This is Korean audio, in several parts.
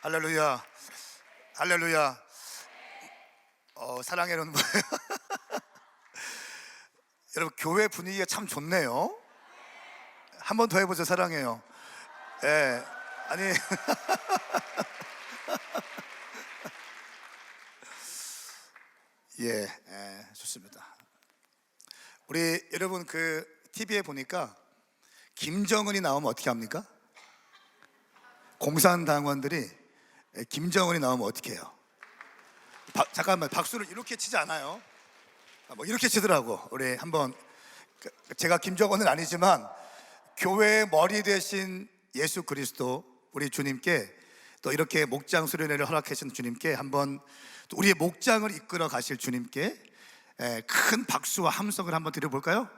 할렐루야. 할렐루야. 사랑해는 뭐예요? 여러분, 교회 분위기가 참 좋네요. 한 번 더 해보죠. 사랑해요. 예. 아니, 예, 좋습니다. 우리 여러분, TV에 보니까 김정은이 나오면 어떻게 합니까? 공산당원들이 김정은이 나오면 어떻게 해요? 잠깐만, 박수를 이렇게 치지 않아요. 뭐 이렇게 치더라고. 우리 한번, 제가 김정은은 아니지만 교회의 머리 대신 예수 그리스도 우리 주님께, 또 이렇게 목장 수련회를 허락하신 주님께 한번, 또 우리의 목장을 이끌어 가실 주님께 큰 박수와 함성을 한번 드려볼까요?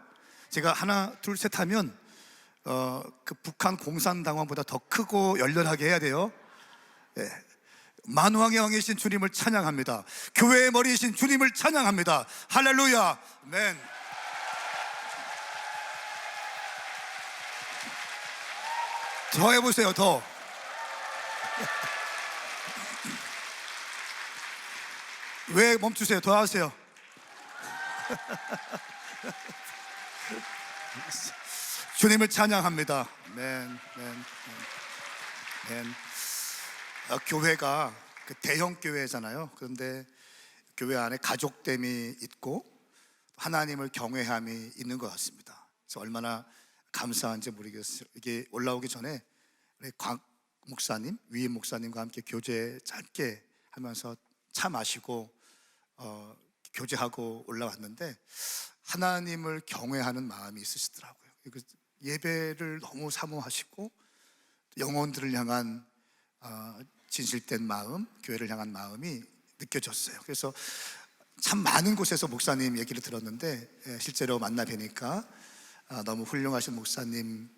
제가 하나 둘 셋 하면 그 북한 공산당원보다 더 크고 열렬하게 해야 돼요. 만왕의 왕이신 주님을 찬양합니다. 교회의 머리이신 주님을 찬양합니다. 할렐루야. 아멘. 더 해보세요. 더. 왜 멈추세요? 더 하세요. 주님을 찬양합니다. 아멘. 아멘. 아멘. 교회가 대형 교회잖아요. 그런데 교회 안에 가족됨이 있고 하나님을 경외함이 있는 것 같습니다. 그래서 얼마나 감사한지 모르겠어요. 이게 올라오기 전에 우리 곽 목사님, 위임 목사님과 함께 교제 짧게 하면서 차 마시고 교제하고 올라왔는데 하나님을 경외하는 마음이 있으시더라고요. 예배를 너무 사모하시고 영혼들을 향한 진실된 마음, 교회를 향한 마음이 느껴졌어요. 그래서 참 많은 곳에서 목사님 얘기를 들었는데 실제로 만나 뵈니까 너무 훌륭하신 목사님이셔서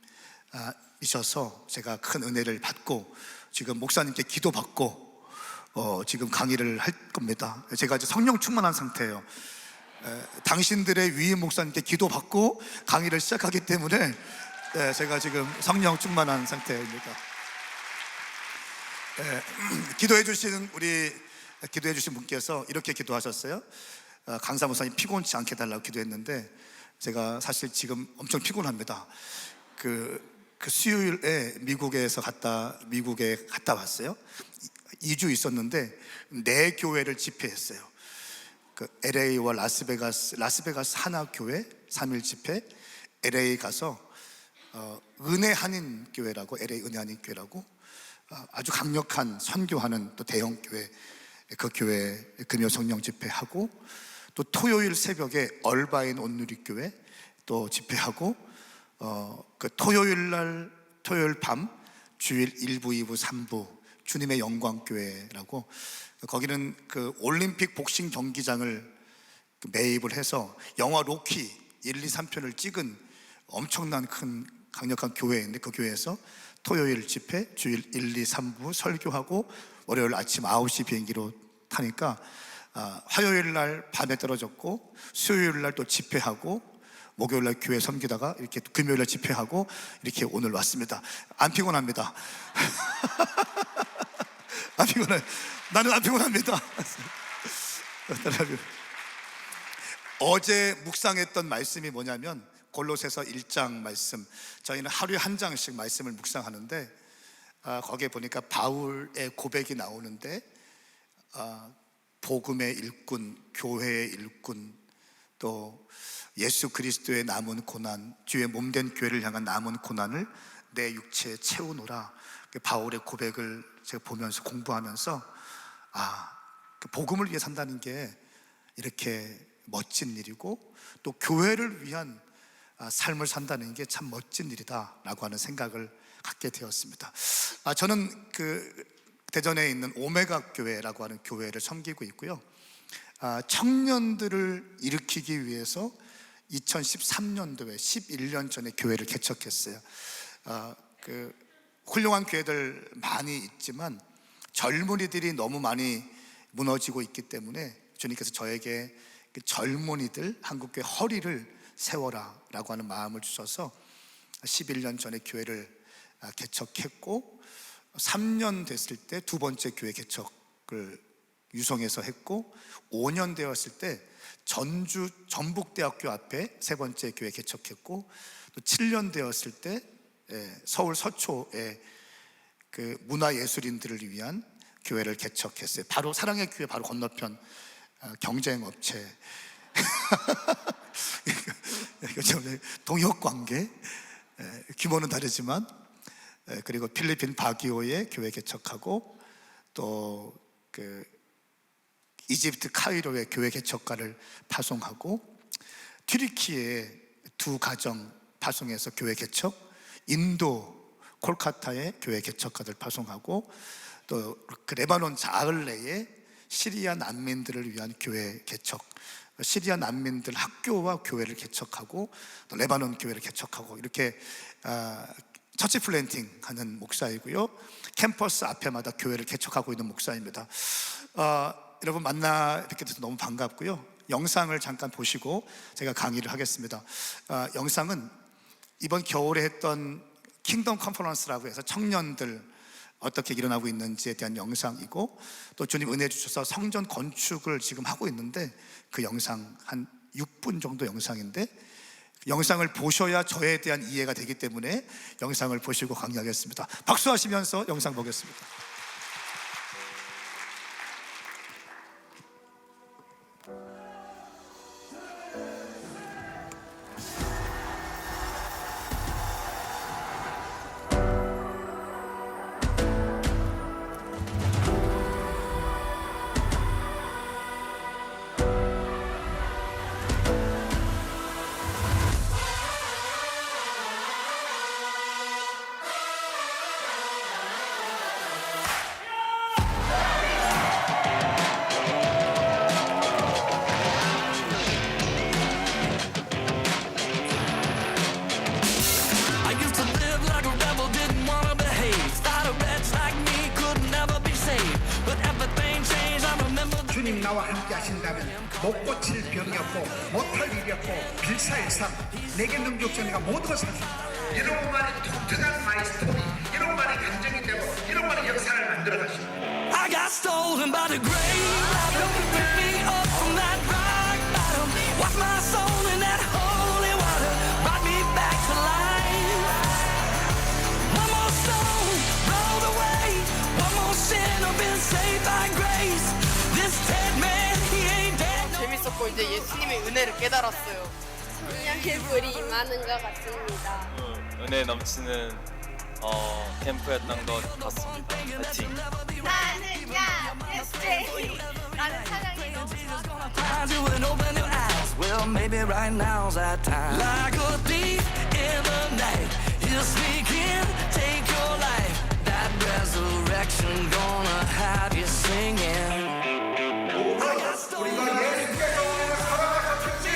제가 큰 은혜를 받고 지금 목사님께 기도받고 지금 강의를 할 겁니다. 제가 이제 성령 충만한 상태예요. 당신들의 위임 목사님께 기도받고 강의를 시작하기 때문에 제가 지금 성령 충만한 상태입니다. 기도해 주신 분께서 이렇게 기도하셨어요. 강사 목사님 피곤치 않게 달라고 기도했는데 제가 사실 지금 엄청 피곤합니다. 수요일에 미국에 갔다 왔어요. 2주 있었는데 4교회를 집회했어요. LA와 라스베가스 하나 교회 3일 집회, LA 가서 은혜 한인 교회라고, LA 은혜 한인 교회라고 아주 강력한 선교하는 또 대형 교회, 그 교회 금요 성령 집회하고, 또 토요일 새벽에 얼바인 온누리 교회 또 집회하고, 토요일 밤 주일 1부, 2부, 3부 주님의 영광 교회라고, 거기는 올림픽 복싱 경기장을 매입을 해서 영화 로키 1, 2, 3편을 찍은 엄청난 큰 강력한 교회인데, 그 교회에서 토요일 집회, 주일 1, 2, 3부 설교하고 월요일 아침 9시 비행기로 타니까 화요일 날 밤에 떨어졌고, 수요일 날 또 집회하고, 목요일 날 교회 섬기다가 이렇게 금요일 날 집회하고, 이렇게 오늘 왔습니다. 안 피곤합니다. 안 피곤해요. 나는 안 피곤합니다. 어제 묵상했던 말씀이 뭐냐면 골로새서 1장 말씀. 저희는 하루에 한 장씩 말씀을 묵상하는데 거기에 보니까 바울의 고백이 나오는데 복음의 일꾼, 교회의 일꾼, 또 예수 그리스도의 남은 고난, 주의 몸된 교회를 향한 남은 고난을 내 육체에 채우노라. 바울의 고백을 제가 보면서 공부하면서 복음을 위해 산다는 게 이렇게 멋진 일이고, 또 교회를 위한 삶을 산다는 게 참 멋진 일이다라고 하는 생각을 갖게 되었습니다. 저는 대전에 있는 오메가 교회라고 하는 교회를 섬기고 있고요. 청년들을 일으키기 위해서 2013년도에 11년 전에 교회를 개척했어요. 훌륭한 교회들 많이 있지만 젊은이들이 너무 많이 무너지고 있기 때문에 주님께서 저에게 젊은이들 한국교회 허리를 세워라 라고 하는 마음을 주셔서 11년 전에 교회를 개척했고, 3년 됐을 때 두 번째 교회 개척을 유성에서 했고, 5년 되었을 때 전주 전북대학교 앞에 세 번째 교회 개척했고, 또 7년 되었을 때 서울 서초에 그 문화예술인들을 위한 교회를 개척했어요. 바로 사랑의 교회 바로 건너편 경쟁업체 동역관계, 규모는 다르지만, 그리고 필리핀 바기오에 교회 개척하고, 또 그 이집트 카이로에 교회 개척가를 파송하고, 튀르키예에 두 가정 파송해서 교회 개척, 인도 콜카타에 교회 개척가들 파송하고, 또 그 레바논 자을레에 시리아 난민들을 위한 교회 개척, 시리아 난민들 학교와 교회를 개척하고, 또 레바논 교회를 개척하고, 이렇게 처치 플랜팅 하는 목사이고요. 캠퍼스 앞에마다 교회를 개척하고 있는 목사입니다. 여러분 만나 뵙게 돼서 너무 반갑고요. 영상을 잠깐 보시고 제가 강의를 하겠습니다. 영상은 이번 겨울에 했던 킹덤 컨퍼런스라고 해서 청년들 어떻게 일어나고 있는지에 대한 영상이고, 또 주님 은혜 주셔서 성전 건축을 지금 하고 있는데 그 영상 한 6분 정도 영상인데, 영상을 보셔야 저에 대한 이해가 되기 때문에 영상을 보시고 강의하겠습니다. 박수하시면서 영상 보겠습니다. I used to live like a rebel, didn't wanna behave. Thought a wretch like me could never be saved. But everything changed, I remember the 주님 나와 함께 하신다면 못 고칠 병이 없고 못할 일이 없고 빌사일삼 내게 능력자 내가 모든 것을 할 수 있다. 이런 말이 독특한 마이 스토리, 이런 말이 감정이 되고 이런 말이 역사를 만들어 가시고, I got stolen by the grave. Pick me up from that rock bottom. Wash my soul in that holy water. Brought me back to life. One more stone rolled away. One more sinner been saved by grace. This dead man, he ain't dead. 재밌었고 이제 예수님의 은혜를 깨달았어요. 성령의 불이 임하는 것 같습니다. 은혜 넘치는 캠프였던 것 같습니다. 파이팅! 나는야 SJ 나는 사랑이 너무 좋아. Find you and open your eyes. Well, maybe right now's our time. Like a thief in the night, he'll sneak in, take your life. That resurrection gonna have you singing. 우리가 예수께서 우리를 사랑하셨지,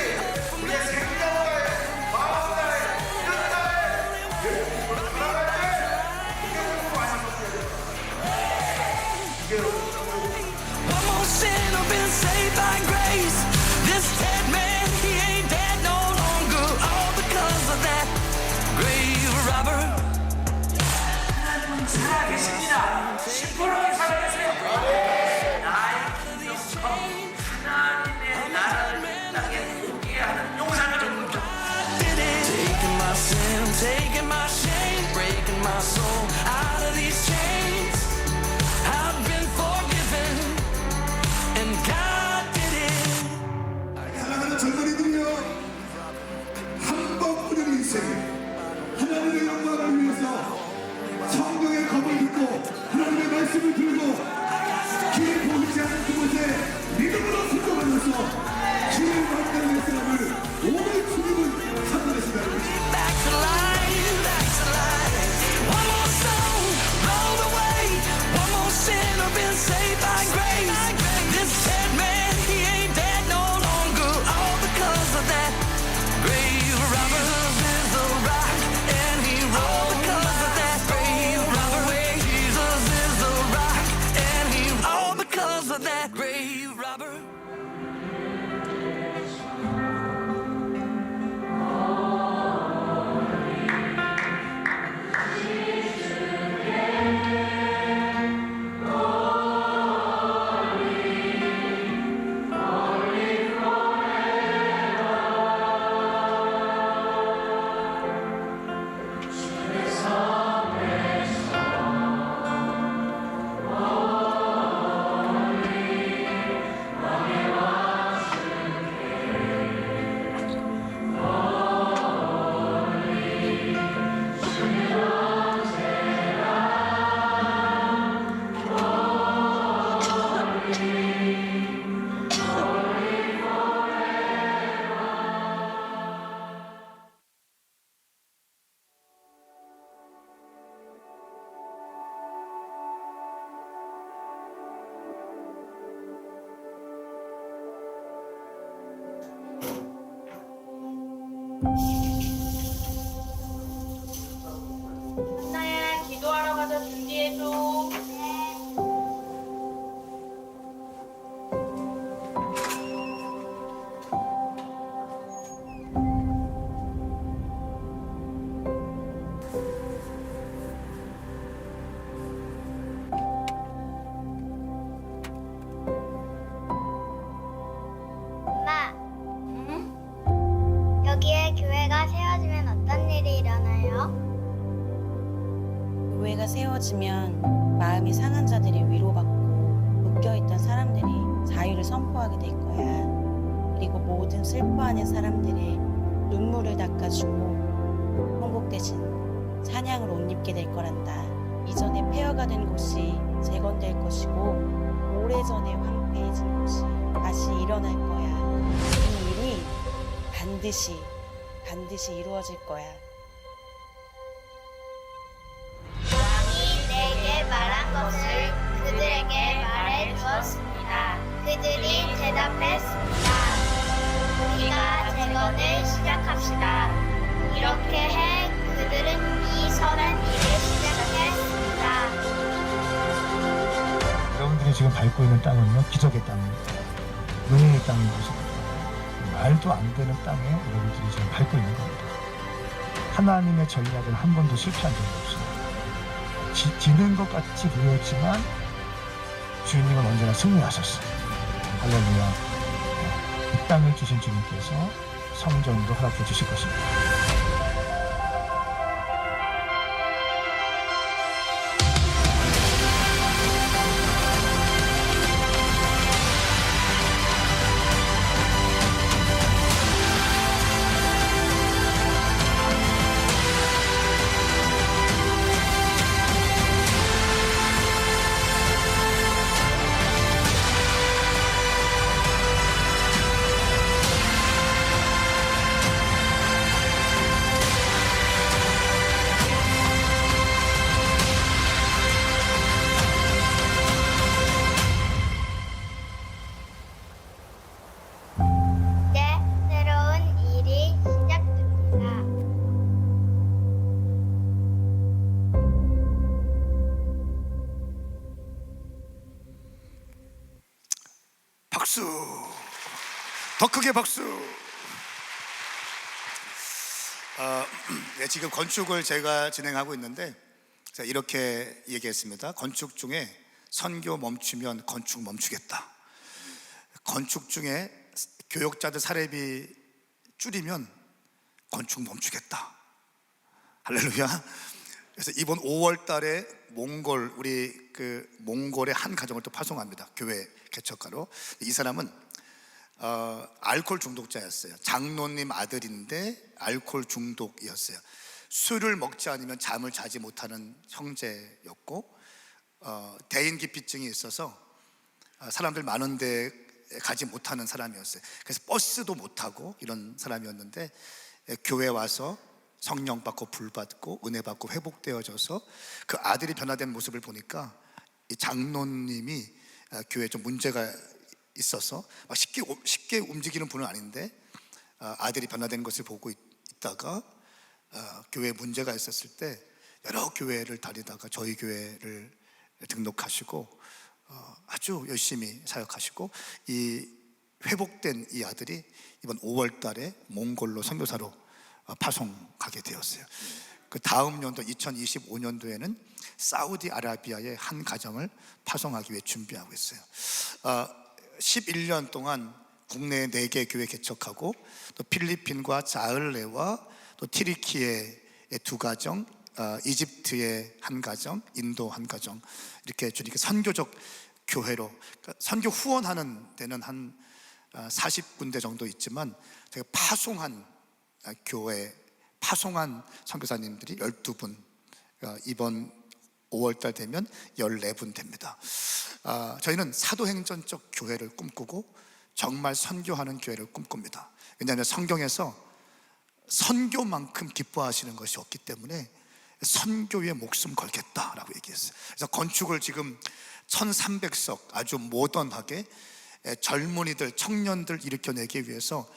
우리의 생명과의 마음과의 뜻과의 예수님을 사랑할 때 이게 우리 많이 이게 One more sinner been saved by grace. This dead man, he ain't dead no longer. All because of that grave robber. 하나님은 살아계십니다. 시끄러운 살아계세요. 나의 기념과 하나님의 나라를 이 땅에 누리게 하는 용산을 줍니다. Did it. Taking my sin, taking my shame, breaking my soul out of these chains. I've been forgiven, and God did it. 사랑하는 젊은이들이여, 한 번뿐인 인생 하나님의 영광을 위해서 성경의 검을 들고 하나님의 말씀을 들고 길 보이지 않는 그곳에 믿음으로 순종하면서 주의 만나는 사람을 오늘 주님은 찾아내신다는 것입니다. Back to life, back to life. One more stone rolled away. 교회가 세워지면 마음이 상한 자들이 위로받고 묶여있던 사람들이 자유를 선포하게 될 거야. 그리고 모든 슬퍼하는 사람들의 눈물을 닦아주고 천국 대신 찬양으로 옷 입게 될 거란다. 이전에 폐허가 된 곳이 재건될 것이고 오래전에 황폐해진 곳이 다시 일어날 거야. 이 일이 반드시 이루어질 거야. 왕이 내게 말한 것을 그들에게 말해 주었습니다. 그들이 대답했습니다. 우리가 재건을 시작합시다. 이렇게 해 그들은 이 선한 일을 시작했습니다. 여러분들이 지금 밟고 있는 땅은요, 기적의 땅입니다. 은혜의 땅인 것입니다. 말도 안 되는 땅에 여러분들이 지금 밟고 있는 겁니다. 하나님의 전략은 한 번도 실패한 적이 없어요. 지는 것 같이 보였지만 주님은 언제나 승리하셨어요. 할렐루야. 이 땅을 주신 주님께서 성전도 허락해 주실 것입니다. 이제 새로운 일이 시작됩니다. 박수. 더 크게 박수. 네, 지금 건축을 제가 진행하고 있는데 제가 이렇게 얘기했습니다. 건축 중에 선교 멈추면 건축 멈추겠다. 건축 중에 교역자들 사례비 줄이면 건축 멈추겠다. 할렐루야. 그래서 이번 5월 달에 우리 몽골의 한 가정을 또 파송합니다. 교회 개척가로. 이 사람은 알코올 중독자였어요. 장로님 아들인데 알코올 중독이었어요. 술을 먹지 않으면 잠을 자지 못하는 형제였고 대인기피증이 있어서 사람들 많은데 가지 못하는 사람이었어요. 그래서 버스도 못 타고 이런 사람이었는데 교회 와서 성령 받고 불 받고 은혜 받고 회복되어져서 그 아들이 변화된 모습을 보니까 이 장로님이 교회에 좀 문제가 있어서 막 쉽게 움직이는 분은 아닌데 아들이 변화되는 것을 보고 있다가 교회에 문제가 있었을 때 여러 교회를 다니다가 저희 교회를 등록하시고 아주 열심히 사역하시고 이 회복된 이 아들이 이번 5월 달에 몽골로 선교사로 파송가게 되었어요. 그 다음 연도 2025년도에는 사우디아라비아의 한 가정을 파송하기 위해 준비하고 있어요. 11년 동안 국내 4개 교회 개척하고 또 필리핀과 자을레와 또 티리키의 2가정, 이집트의 한 가정, 인도 한 가정 이렇게 주님께 선교적 교회로 선교 후원하는 데는 한 40군데 정도 있지만 제가 파송한 교회 파송한 선교사님들이 12분 이번 5월달 되면 14분 됩니다. 저희는 사도행전적 교회를 꿈꾸고 정말 선교하는 교회를 꿈꿉니다. 왜냐하면 성경에서 선교만큼 기뻐하시는 것이 없기 때문에 선교에 목숨 걸겠다라고 얘기했어요. 그래서 건축을 지금 1300석 아주 모던하게 젊은이들 청년들 일으켜내기 위해서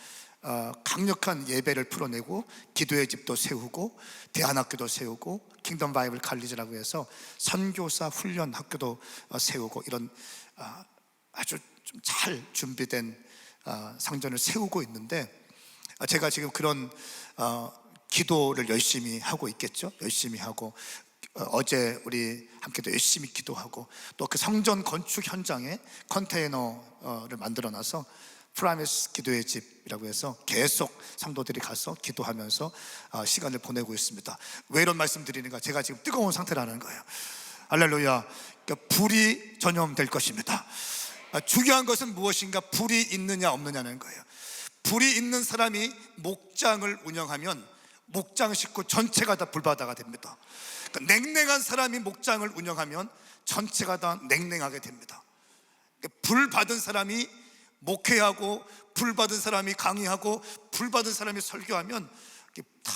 강력한 예배를 풀어내고 기도의 집도 세우고 대안학교도 세우고 킹덤 바이블 칼리지라고 해서 선교사 훈련 학교도 세우고 이런 아주 좀 잘 준비된 상전을 세우고 있는데 제가 지금 그런 기도를 열심히 하고 있겠죠. 열심히 하고 어제 우리 함께도 열심히 기도하고 또 그 성전 건축 현장에 컨테이너를 만들어 놔서 프라미스 기도의 집이라고 해서 계속 성도들이 가서 기도하면서 시간을 보내고 있습니다. 왜 이런 말씀 드리는가? 제가 지금 뜨거운 상태라는 거예요. 할렐루야. 그러니까 불이 전염될 것입니다. 중요한 것은 무엇인가? 불이 있느냐 없느냐는 거예요. 불이 있는 사람이 목장을 운영하면 목장 식구 전체가 다 불바다가 됩니다. 그러니까 냉랭한 사람이 목장을 운영하면 전체가 다 냉랭하게 됩니다. 그러니까 불 받은 사람이 목회하고, 불 받은 사람이 강의하고, 불 받은 사람이 설교하면 다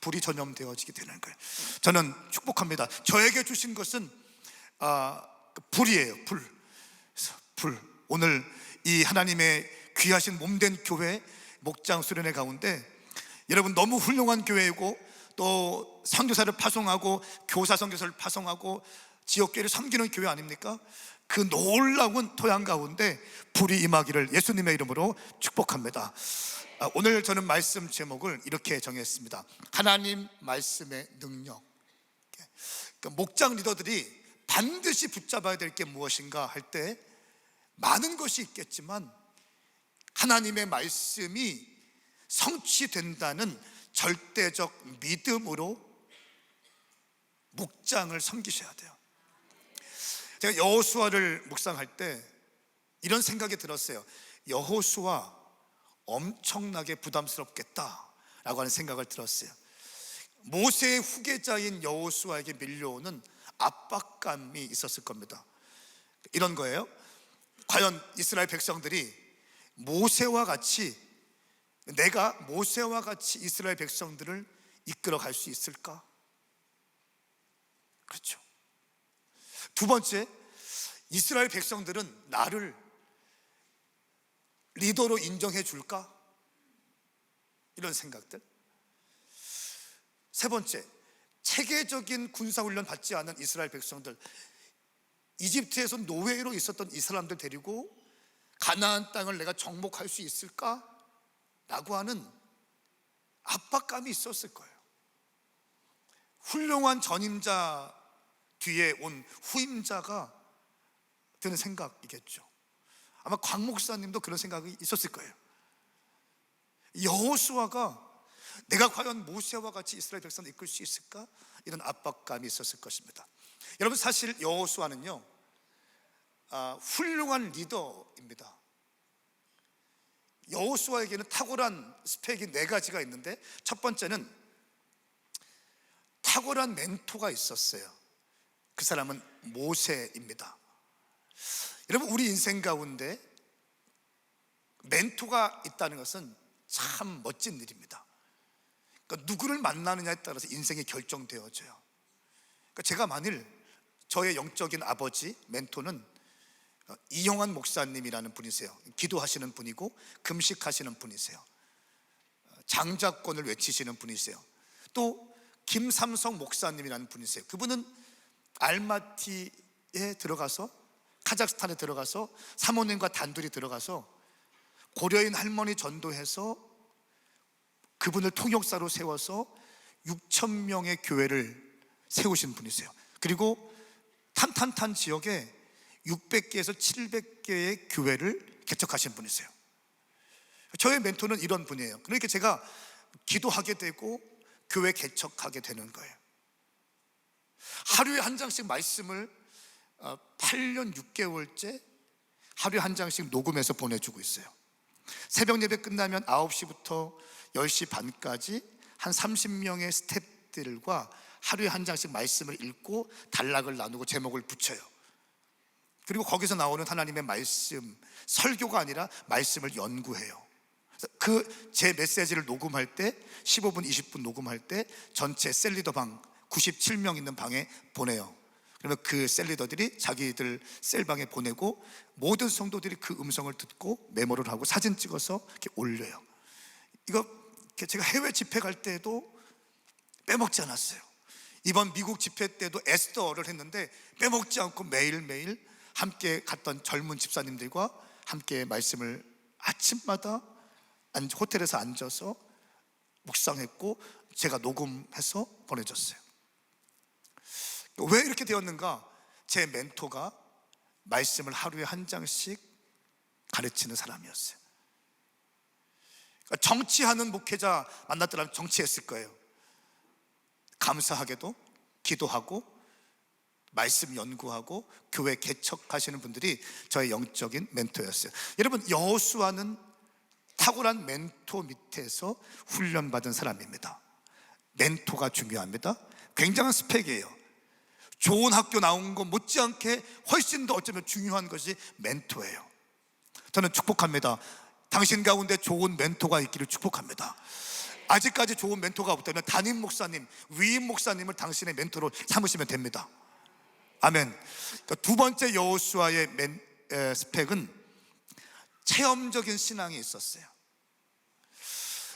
불이 전염되어지게 되는 거예요. 저는 축복합니다. 저에게 주신 것은 불이에요. 불. 오늘 이 하나님의 귀하신 몸된 교회 목장 수련회 가운데 여러분 너무 훌륭한 교회이고, 또 선교사를 파송하고 교사 선교사를 파송하고 지역교회를 섬기는 교회 아닙니까? 그 놀라운 토양 가운데 불이 임하기를 예수님의 이름으로 축복합니다. 오늘 저는 말씀 제목을 이렇게 정했습니다. 하나님 말씀의 능력. 그러니까 목장 리더들이 반드시 붙잡아야 될 게 무엇인가 할 때 많은 것이 있겠지만 하나님의 말씀이 성취된다는 절대적 믿음으로 목장을 섬기셔야 돼요. 제가 여호수아를 묵상할 때 이런 생각이 들었어요. 여호수아 엄청나게 부담스럽겠다라고 하는 생각을 들었어요. 모세의 후계자인 여호수아에게 밀려오는 압박감이 있었을 겁니다. 이런 거예요. 과연 이스라엘 백성들이 내가 모세와 같이 이스라엘 백성들을 이끌어 갈 수 있을까? 그렇죠. 두 번째, 이스라엘 백성들은 나를 리더로 인정해 줄까? 이런 생각들. 세 번째, 체계적인 군사훈련 받지 않은 이스라엘 백성들, 이집트에서 노예로 있었던 이 사람들 데리고 가나안 땅을 내가 정복할 수 있을까? 라고 하는 압박감이 있었을 거예요. 훌륭한 전임자 뒤에 온 후임자가 드는 생각이겠죠. 아마 곽 목사님도 그런 생각이 있었을 거예요. 여호수아가 내가 과연 모세와 같이 이스라엘 백성을 이끌 수 있을까? 이런 압박감이 있었을 것입니다. 여러분, 사실 여호수아는요 훌륭한 리더입니다. 여호수아에게는 탁월한 스펙이 4가지가 있는데, 첫 번째는 탁월한 멘토가 있었어요. 그 사람은 모세입니다. 여러분, 우리 인생 가운데 멘토가 있다는 것은 참 멋진 일입니다. 그러니까 누구를 만나느냐에 따라서 인생이 결정되어져요. 그러니까 제가 만일 저의 영적인 아버지 멘토는 이용환 목사님이라는 분이세요. 기도하시는 분이고 금식하시는 분이세요. 장자권을 외치시는 분이세요. 또 김삼성 목사님이라는 분이세요. 그분은 알마티에 들어가서, 카자흐스탄에 들어가서 사모님과 단둘이 들어가서 고려인 할머니 전도해서 그분을 통역사로 세워서 6,000명의 교회를 세우신 분이세요. 그리고 탄탄탄 지역에 600개에서 700개의 교회를 개척하신 분이세요. 저의 멘토는 이런 분이에요. 그러니까 제가 기도하게 되고 교회 개척하게 되는 거예요. 하루에 한 장씩 말씀을 8년 6개월째 하루에 한 장씩 녹음해서 보내주고 있어요. 새벽 예배 끝나면 9시부터 10시 반까지 한 30명의 스태프들과 하루에 한 장씩 말씀을 읽고 단락을 나누고 제목을 붙여요. 그리고 거기서 나오는 하나님의 말씀, 설교가 아니라 말씀을 연구해요. 그 제 메시지를 녹음할 때 15분, 20분 녹음할 때 전체 셀리더방 97명 있는 방에 보내요. 그러면 그 셀리더들이 자기들 셀방에 보내고 모든 성도들이 그 음성을 듣고 메모를 하고 사진 찍어서 이렇게 올려요. 이거 제가 해외 집회 갈 때도 빼먹지 않았어요. 이번 미국 집회 때도 에스더를 했는데 빼먹지 않고 매일매일 함께 갔던 젊은 집사님들과 함께 말씀을 아침마다 호텔에서 앉아서 묵상했고 제가 녹음해서 보내줬어요. 왜 이렇게 되었는가? 제 멘토가 말씀을 하루에 한 장씩 가르치는 사람이었어요. 정치하는 목회자 만났더라면 정치했을 거예요. 감사하게도 기도하고 말씀 연구하고 교회 개척하시는 분들이 저의 영적인 멘토였어요. 여러분, 여호수아는 탁월한 멘토 밑에서 훈련받은 사람입니다. 멘토가 중요합니다. 굉장한 스펙이에요. 좋은 학교 나온 거 못지않게 훨씬 더 어쩌면 중요한 것이 멘토예요. 저는 축복합니다. 당신 가운데 좋은 멘토가 있기를 축복합니다. 아직까지 좋은 멘토가 없다면 담임 목사님, 위임 목사님을 당신의 멘토로 삼으시면 됩니다. 아멘. 그러니까 두 번째 여호수아의 스펙은 체험적인 신앙이 있었어요.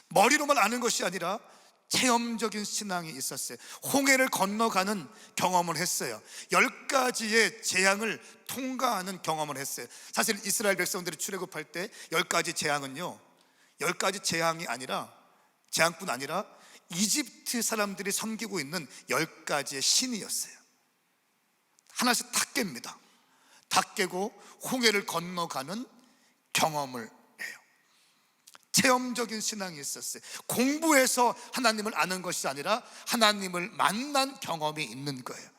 머리로만 아는 것이 아니라 체험적인 신앙이 있었어요. 홍해를 건너가는 경험을 했어요. 10가지의 재앙을 통과하는 경험을 했어요. 사실 이스라엘 백성들이 출애굽할 때 10가지 재앙은요, 10가지 재앙이 아니라, 재앙뿐 아니라 이집트 사람들이 섬기고 있는 10가지의 신이었어요. 하나씩 다 깹니다. 다 깨고 홍해를 건너가는 경험을 해요. 체험적인 신앙이 있었어요. 공부해서 하나님을 아는 것이 아니라 하나님을 만난 경험이 있는 거예요.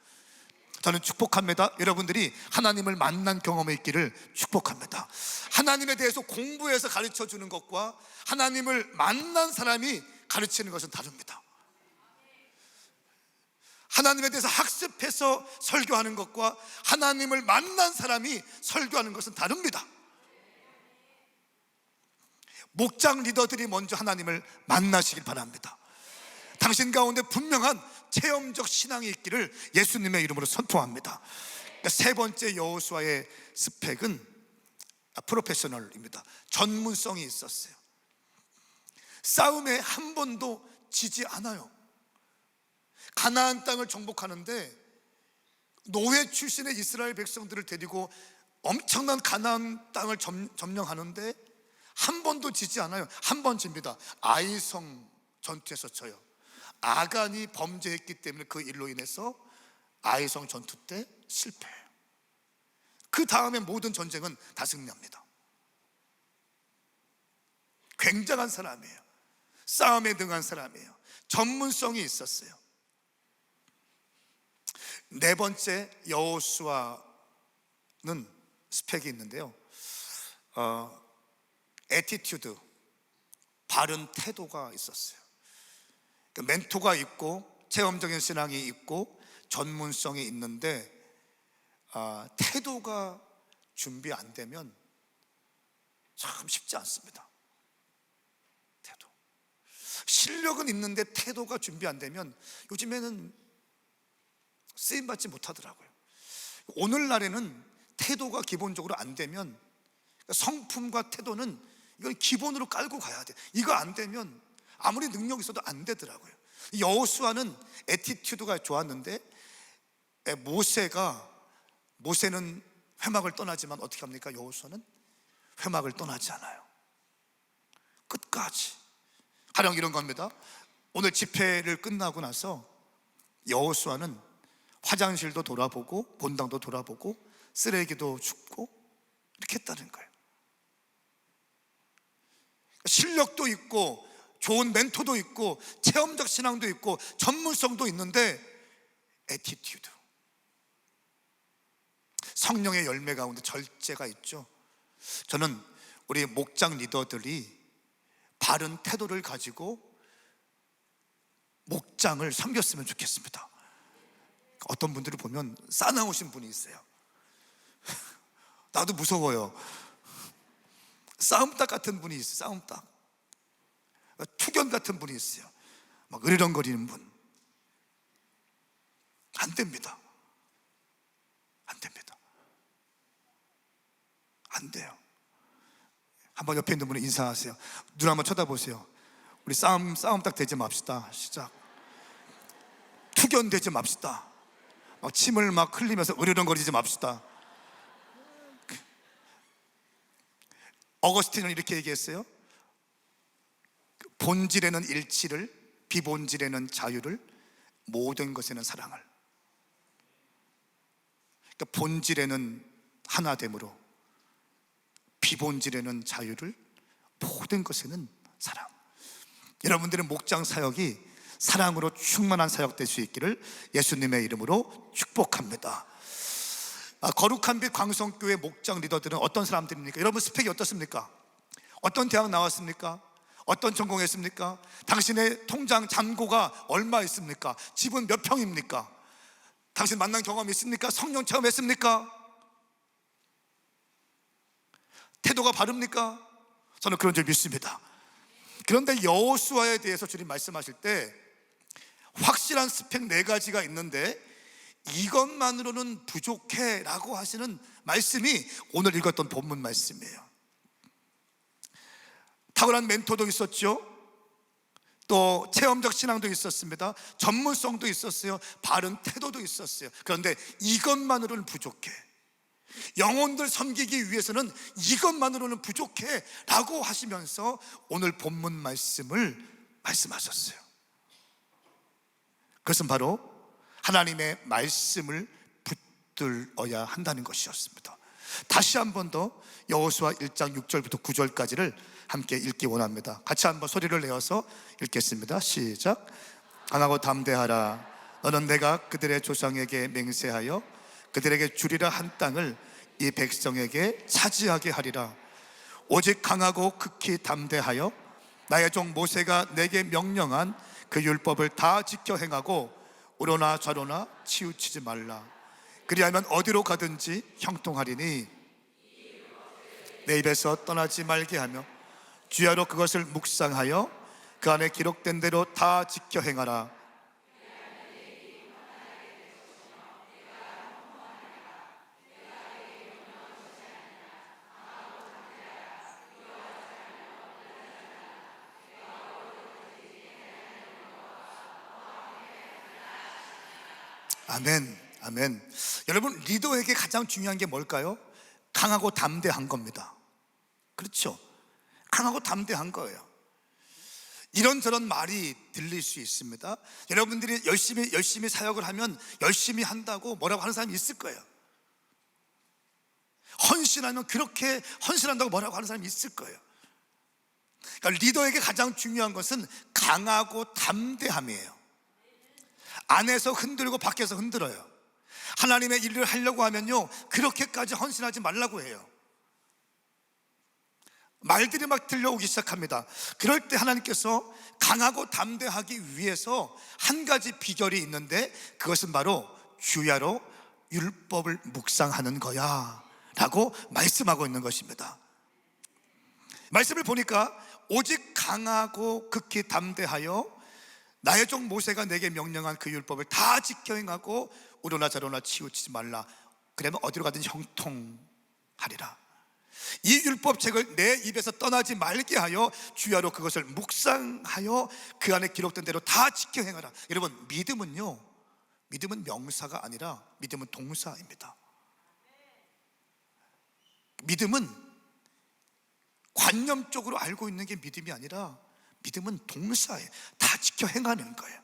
저는 축복합니다. 여러분들이 하나님을 만난 경험이 있기를 축복합니다. 하나님에 대해서 공부해서 가르쳐 주는 것과 하나님을 만난 사람이 가르치는 것은 다릅니다. 하나님에 대해서 학습해서 설교하는 것과 하나님을 만난 사람이 설교하는 것은 다릅니다. 목장 리더들이 먼저 하나님을 만나시길 바랍니다. 당신 가운데 분명한 체험적 신앙이 있기를 예수님의 이름으로 선포합니다. 세 번째 여호수아의 스펙은 프로페셔널입니다. 전문성이 있었어요. 싸움에 한 번도 지지 않아요. 가나안 땅을 정복하는데 노예 출신의 이스라엘 백성들을 데리고 엄청난 가나안 땅을 점령하는데 한 번도 지지 않아요. 한 번 집니다. 아이성 전투에서 져요. 아간이 범죄했기 때문에 그 일로 인해서 아이성 전투 때 실패해요. 그 다음에 모든 전쟁은 다 승리합니다. 굉장한 사람이에요. 싸움에 능한 사람이에요. 전문성이 있었어요. 네 번째 여호수아는 스펙이 있는데요, 애티튜드, 바른 태도가 있었어요. 그러니까 멘토가 있고 체험적인 신앙이 있고 전문성이 있는데 태도가 준비 안 되면 참 쉽지 않습니다. 태도. 실력은 있는데 태도가 준비 안 되면 요즘에는 쓰임받지 못하더라고요. 오늘날에는 태도가 기본적으로 안 되면, 성품과 태도는 이건 기본으로 깔고 가야 돼. 이거 안 되면 아무리 능력이 있어도 안 되더라고요. 여호수아는 애티튜드가 좋았는데 모세는 회막을 떠나지만 어떻게 합니까? 여호수아는 회막을 떠나지 않아요. 끝까지. 가령 이런 겁니다. 오늘 집회를 끝나고 나서 여호수아는 화장실도 돌아보고 본당도 돌아보고 쓰레기도 줍고 이렇게 했다는 거예요. 실력도 있고 좋은 멘토도 있고 체험적 신앙도 있고 전문성도 있는데 애티튜드, 성령의 열매 가운데 절제가 있죠. 저는 우리 목장 리더들이 바른 태도를 가지고 목장을 섬겼으면 좋겠습니다. 어떤 분들을 보면 싸나우신 분이 있어요. 나도 무서워요. 싸움닭 같은 분이 있어요. 싸움닭, 투견 같은 분이 있어요. 막 으르렁거리는 분. 안 됩니다. 안 됩니다. 안 돼요. 한번 옆에 있는 분을 인사하세요. 눈 한번 쳐다보세요. 우리 싸움닭 되지 맙시다. 시작. 투견 되지 맙시다. 막 침을 막 흘리면서 으르렁거리지 맙시다. 어거스틴은 이렇게 얘기했어요. 본질에는 일치를, 비본질에는 자유를, 모든 것에는 사랑을. 그러니까 본질에는 하나됨으로, 비본질에는 자유를, 모든 것에는 사랑. 여러분들의 목장 사역이 사랑으로 충만한 사역 될 수 있기를 예수님의 이름으로 축복합니다. 거룩한 빛 광성교회 목장 리더들은 어떤 사람들입니까? 여러분 스펙이 어떻습니까? 어떤 대학 나왔습니까? 어떤 전공했습니까? 당신의 통장 잔고가 얼마 있습니까? 집은 몇 평입니까? 당신 만난 경험이 있습니까? 성령 체험했습니까? 태도가 바릅니까? 저는 그런 줄 믿습니다. 그런데 여호수아에 대해서 주님 말씀하실 때 확실한 스펙 4가지가 있는데 이것만으로는 부족해 라고 하시는 말씀이 오늘 읽었던 본문 말씀이에요. 탁월한 멘토도 있었죠. 또 체험적 신앙도 있었습니다. 전문성도 있었어요. 바른 태도도 있었어요. 그런데 이것만으로는 부족해, 영혼들 섬기기 위해서는 이것만으로는 부족해 라고 하시면서 오늘 본문 말씀을 말씀하셨어요. 그것은 바로 하나님의 말씀을 붙들어야 한다는 것이었습니다. 다시 한 번 더 여호수아 1장 6절부터 9절까지를 함께 읽기 원합니다. 같이 한번 소리를 내어서 읽겠습니다. 시작. 강하고 담대하라. 너는 내가 그들의 조상에게 맹세하여 그들에게 주리라 한 땅을 이 백성에게 차지하게 하리라. 오직 강하고 극히 담대하여 나의 종 모세가 내게 명령한 그 율법을 다 지켜 행하고 우로나 좌로나 치우치지 말라. 그리하면 어디로 가든지 형통하리니 내 입에서 떠나지 말게 하며 주야로 그것을 묵상하여 그 안에 기록된 대로 다 지켜 행하라. 아멘, 아멘. 여러분, 리더에게 가장 중요한 게 뭘까요? 강하고 담대한 겁니다. 그렇죠? 강하고 담대한 거예요. 이런저런 말이 들릴 수 있습니다. 여러분들이 열심히 사역을 하면 열심히 한다고 뭐라고 하는 사람이 있을 거예요. 헌신하면 그렇게 헌신한다고 뭐라고 하는 사람이 있을 거예요. 그러니까 리더에게 가장 중요한 것은 강하고 담대함이에요. 안에서 흔들고 밖에서 흔들어요. 하나님의 일을 하려고 하면요, 그렇게까지 헌신하지 말라고 해요. 말들이 막 들려오기 시작합니다. 그럴 때 하나님께서 강하고 담대하기 위해서 한 가지 비결이 있는데 그것은 바로 주야로 율법을 묵상하는 거야 라고 말씀하고 있는 것입니다. 말씀을 보니까 오직 강하고 극히 담대하여 나의 종 모세가 내게 명령한 그 율법을 다 지켜 행하고 우로나 좌로나 치우치지 말라. 그러면 어디로 가든지 형통하리라. 이 율법책을 내 입에서 떠나지 말게 하여 주야로 그것을 묵상하여 그 안에 기록된 대로 다 지켜 행하라. 여러분, 믿음은요, 믿음은 명사가 아니라 믿음은 동사입니다. 믿음은 관념적으로 알고 있는 게 믿음이 아니라 믿음은 동사예요. 다 지켜 행하는 거예요.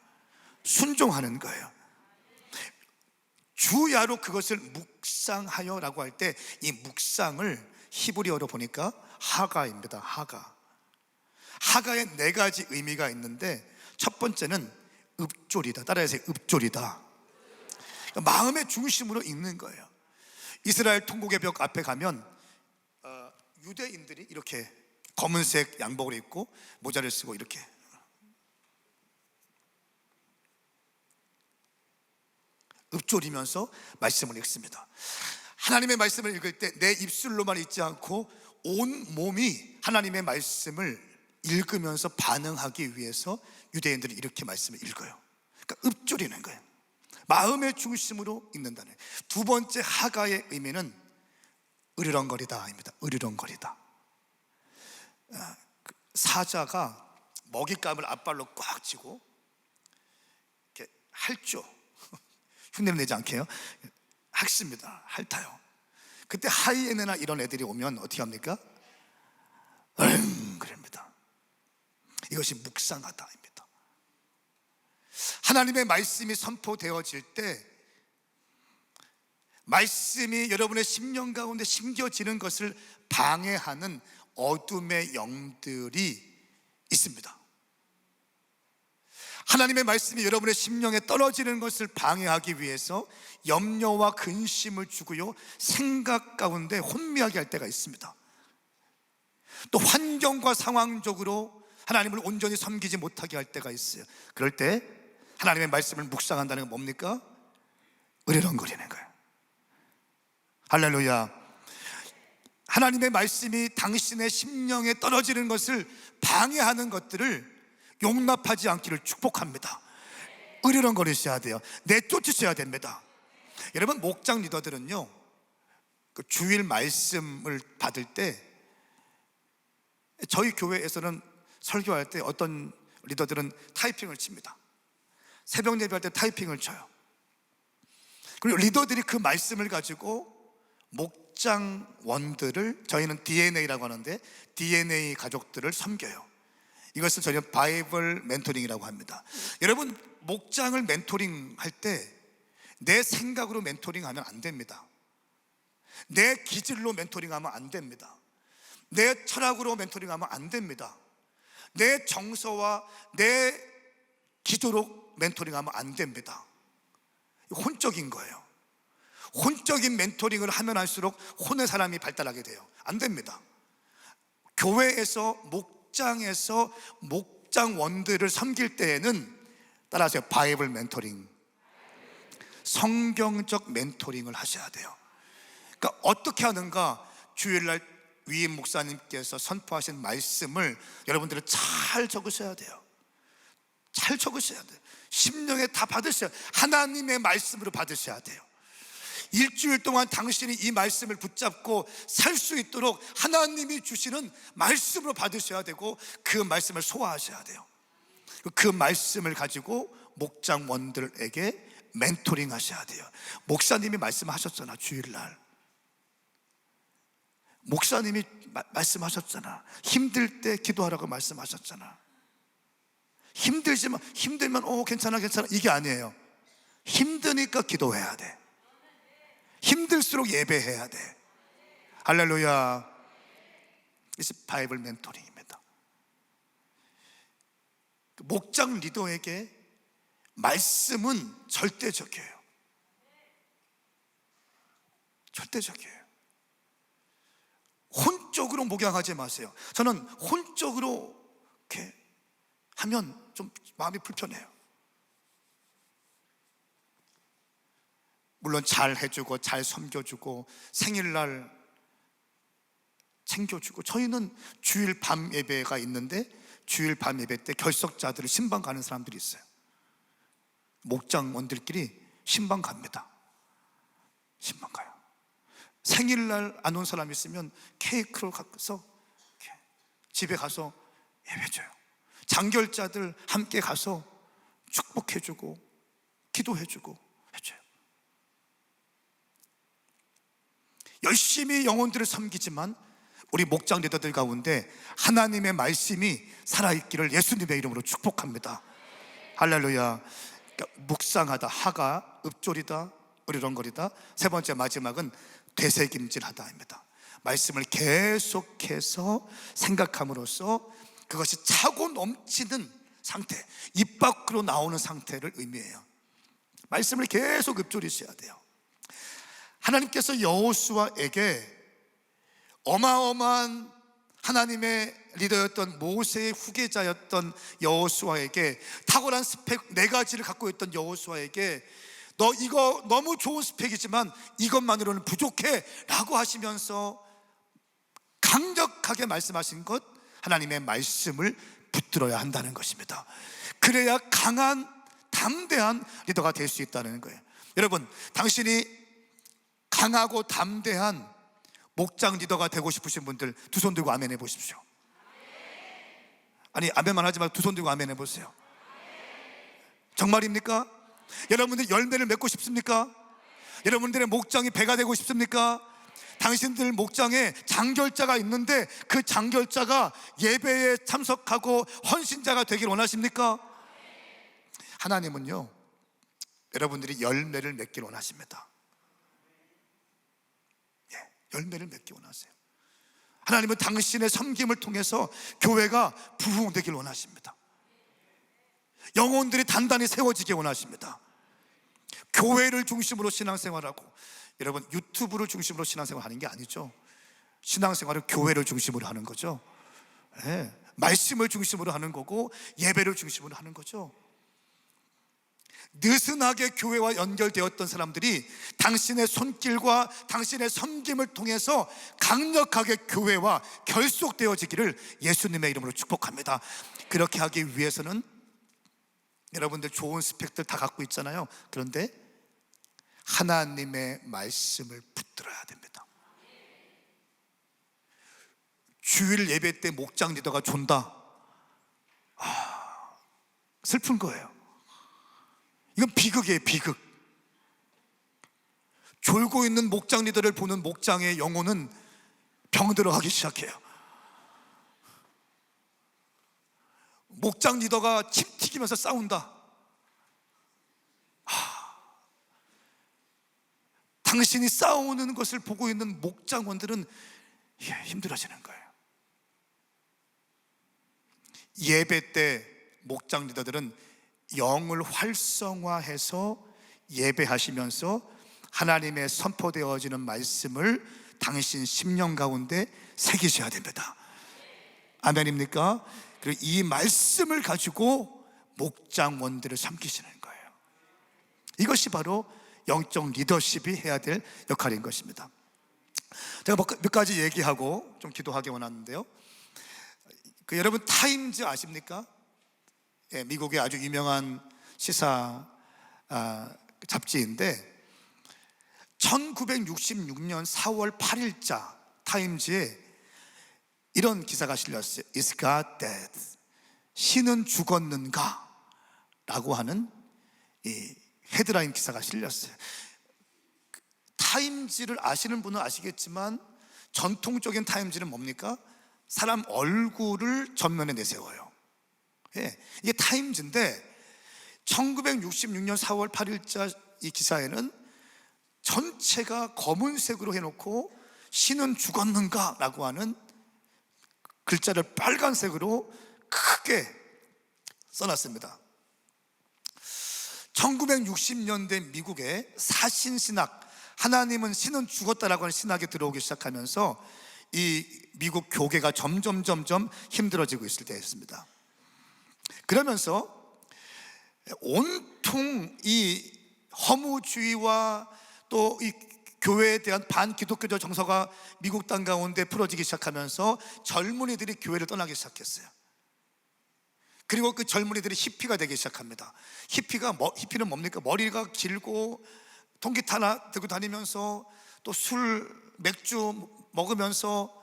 순종하는 거예요. 주야로 그것을 묵상하여 라고 할 때 이 묵상을 히브리어로 보니까 하가입니다. 하가에 4가지 의미가 있는데 첫 번째는 읍조리다. 따라해서 읍조리다. 마음의 중심으로 읽는 거예요. 이스라엘 통곡의 벽 앞에 가면 유대인들이 이렇게 검은색 양복을 입고 모자를 쓰고 이렇게 읊조리면서 말씀을 읽습니다. 하나님의 말씀을 읽을 때 내 입술로만 읽지 않고 온 몸이 하나님의 말씀을 읽으면서 반응하기 위해서 유대인들이 이렇게 말씀을 읽어요. 그러니까 읊조리는 거예요. 마음의 중심으로 읽는다는. 두 번째 하가의 의미는 으르렁거리다입니다. 으르렁거리다. 사자가 먹잇감을 앞발로 꽉 쥐고 이렇게 핥죠. 흉내를 내지 않게요. 핥습니다. 핥아요. 그때 하이에나나 이런 애들이 오면 어떻게 합니까? 그럽니다. 이것이 묵상하다입니다. 하나님의 말씀이 선포되어질 때 말씀이 여러분의 심령 가운데 심겨지는 것을 방해하는 어둠의 영들이 있습니다. 하나님의 말씀이 여러분의 심령에 떨어지는 것을 방해하기 위해서 염려와 근심을 주고요, 생각 가운데 혼미하게 할 때가 있습니다. 또 환경과 상황적으로 하나님을 온전히 섬기지 못하게 할 때가 있어요. 그럴 때 하나님의 말씀을 묵상한다는 건 뭡니까? 으르렁거리는 거예요. 할렐루야. 하나님의 말씀이 당신의 심령에 떨어지는 것을 방해하는 것들을 용납하지 않기를 축복합니다. 으르렁거리셔야 돼요. 내쫓으셔야 됩니다. 여러분, 목장 리더들은요, 그 주일 말씀을 받을 때, 저희 교회에서는 설교할 때 어떤 리더들은 타이핑을 칩니다. 새벽 예배할 때 타이핑을 쳐요. 그리고 리더들이 그 말씀을 가지고 목장원들을, 저희는 DNA라고 하는데 DNA 가족들을 섬겨요. 이것을 저희는 바이블 멘토링이라고 합니다. 여러분, 목장을 멘토링 할 때 내 생각으로 멘토링하면 안 됩니다. 내 기질로 멘토링하면 안 됩니다. 내 철학으로 멘토링하면 안 됩니다. 내 정서와 내 기도로 멘토링하면 안 됩니다. 혼적인 거예요. 혼적인 멘토링을 하면 할수록 혼의 사람이 발달하게 돼요. 안 됩니다. 교회에서 목장에서 목장원들을 섬길 때에는, 따라하세요, 바이블 멘토링, 성경적 멘토링을 하셔야 돼요. 그러니까 어떻게 하는가? 주일날 위임 목사님께서 선포하신 말씀을 여러분들은 잘 적으셔야 돼요. 잘 적으셔야 돼요. 심령에 다 받으셔야, 하나님의 말씀으로 받으셔야 돼요. 일주일 동안 당신이 이 말씀을 붙잡고 살 수 있도록 하나님이 주시는 말씀으로 받으셔야 되고, 그 말씀을 소화하셔야 돼요. 그 말씀을 가지고 목장원들에게 멘토링 하셔야 돼요. 목사님이 말씀하셨잖아. 주일날 목사님이 말씀하셨잖아. 힘들 때 기도하라고 말씀하셨잖아. 힘들면 괜찮아 이게 아니에요. 힘드니까 기도해야 돼. 힘들수록 예배해야 돼. 할렐루야. 이것이 바이블 멘토링입니다. 목장 리더에게 말씀은 절대적이에요. 절대적이에요. 혼적으로 목양하지 마세요. 저는 혼적으로 이렇게 하면 좀 마음이 불편해요. 물론 잘 해주고 잘 섬겨주고 생일날 챙겨주고, 저희는 주일 밤 예배가 있는데 주일 밤 예배 때 결석자들을 신방 가는 사람들이 있어요. 목장원들끼리 신방 갑니다. 신방 가요. 생일날 안 온 사람 있으면 케이크를 갖고서 집에 가서 예배줘요. 장결자들 함께 가서 축복해주고 기도해주고 해줘요. 열심히 영혼들을 섬기지만 우리 목장 리더들 가운데 하나님의 말씀이 살아있기를 예수님의 이름으로 축복합니다. 할렐루야. 그러니까 묵상하다, 하가, 읊조리다, 으르렁거리다. 세 번째, 마지막은 되새김질하다입니다. 말씀을 계속해서 생각함으로써 그것이 차고 넘치는 상태, 입 밖으로 나오는 상태를 의미해요. 말씀을 계속 읊조리셔야 돼요. 하나님께서 여호수아에게 어마어마한 하나님의 리더였던 모세의 후계자였던 여호수아에게 탁월한 스펙 4가지를 갖고 있던 여호수아에게 너 이거 너무 좋은 스펙이지만 이것만으로는 부족해 라고 하시면서 강력하게 말씀하신 것, 하나님의 말씀을 붙들어야 한다는 것입니다. 그래야 강한 담대한 리더가 될 수 있다는 거예요. 여러분, 당신이 강하고 담대한 목장 리더가 되고 싶으신 분들 두 손 들고 아멘 해보십시오. 아니, 아멘만 하지 말고 두 손 들고 아멘 해보세요. 정말입니까? 여러분들 열매를 맺고 싶습니까? 여러분들의 목장이 배가 되고 싶습니까? 당신들 목장에 장결자가 있는데 그 장결자가 예배에 참석하고 헌신자가 되길 원하십니까? 하나님은요, 여러분들이 열매를 맺길 원하십니다. 열매를 맺기 원하세요. 하나님은 당신의 섬김을 통해서 교회가 부흥되길 원하십니다. 영혼들이 단단히 세워지길 원하십니다. 교회를 중심으로 신앙생활하고, 여러분 유튜브를 중심으로 신앙생활 하는 게 아니죠. 신앙생활은 교회를 중심으로 하는 거죠. 네, 말씀을 중심으로 하는 거고 예배를 중심으로 하는 거죠. 느슨하게 교회와 연결되었던 사람들이 당신의 손길과 당신의 섬김을 통해서 강력하게 교회와 결속되어지기를 예수님의 이름으로 축복합니다. 그렇게 하기 위해서는 여러분들 좋은 스펙들 다 갖고 있잖아요. 그런데 하나님의 말씀을 붙들어야 됩니다. 주일 예배 때 목장 리더가 존다, 슬픈 거예요. 이건 비극이에요, 비극. 졸고 있는 목장 리더를 보는 목장의 영혼은 병들어가기 시작해요. 목장 리더가 침 튀기면서 싸운다. 당신이 싸우는 것을 보고 있는 목장원들은 힘들어지는 거예요. 예배 때 목장 리더들은 영을 활성화해서 예배하시면서 하나님의 선포되어지는 말씀을 당신 심령 가운데 새기셔야 됩니다. 아멘입니까? 그리고 이 말씀을 가지고 목장원들을 섬기시는 거예요. 이것이 바로 영적 리더십이 해야 될 역할인 것입니다. 제가 몇 가지 얘기하고 좀 기도하기 원하는데요. 여러분 타임즈 아십니까? 예, 미국의 아주 유명한 시사 잡지인데 1966년 4월 8일자 타임즈에 이런 기사가 실렸어요. Is God dead? 신은 죽었는가? 라고 하는 이 헤드라인 기사가 실렸어요. 타임즈를 아시는 분은 아시겠지만 전통적인 타임즈는 뭡니까? 사람 얼굴을 전면에 내세워요. 예, 이게 타임즈인데 1966년 4월 8일자 이 기사에는 전체가 검은색으로 해놓고 신은 죽었는가? 라고 하는 글자를 빨간색으로 크게 써놨습니다. 1960년대 미국의 사신신학, 하나님은 신은 죽었다라고 하는 신학이 들어오기 시작하면서 이 미국 교계가 점점 힘들어지고 있을 때였습니다. 그러면서 온통 이 허무주의와 또 이 교회에 대한 반기독교적 정서가 미국 땅 가운데 풀어지기 시작하면서 젊은이들이 교회를 떠나기 시작했어요. 그리고 그 젊은이들이 히피가 되기 시작합니다. 히피는 뭡니까? 머리가 길고 통기타 하나 들고 다니면서 또 술, 맥주 먹으면서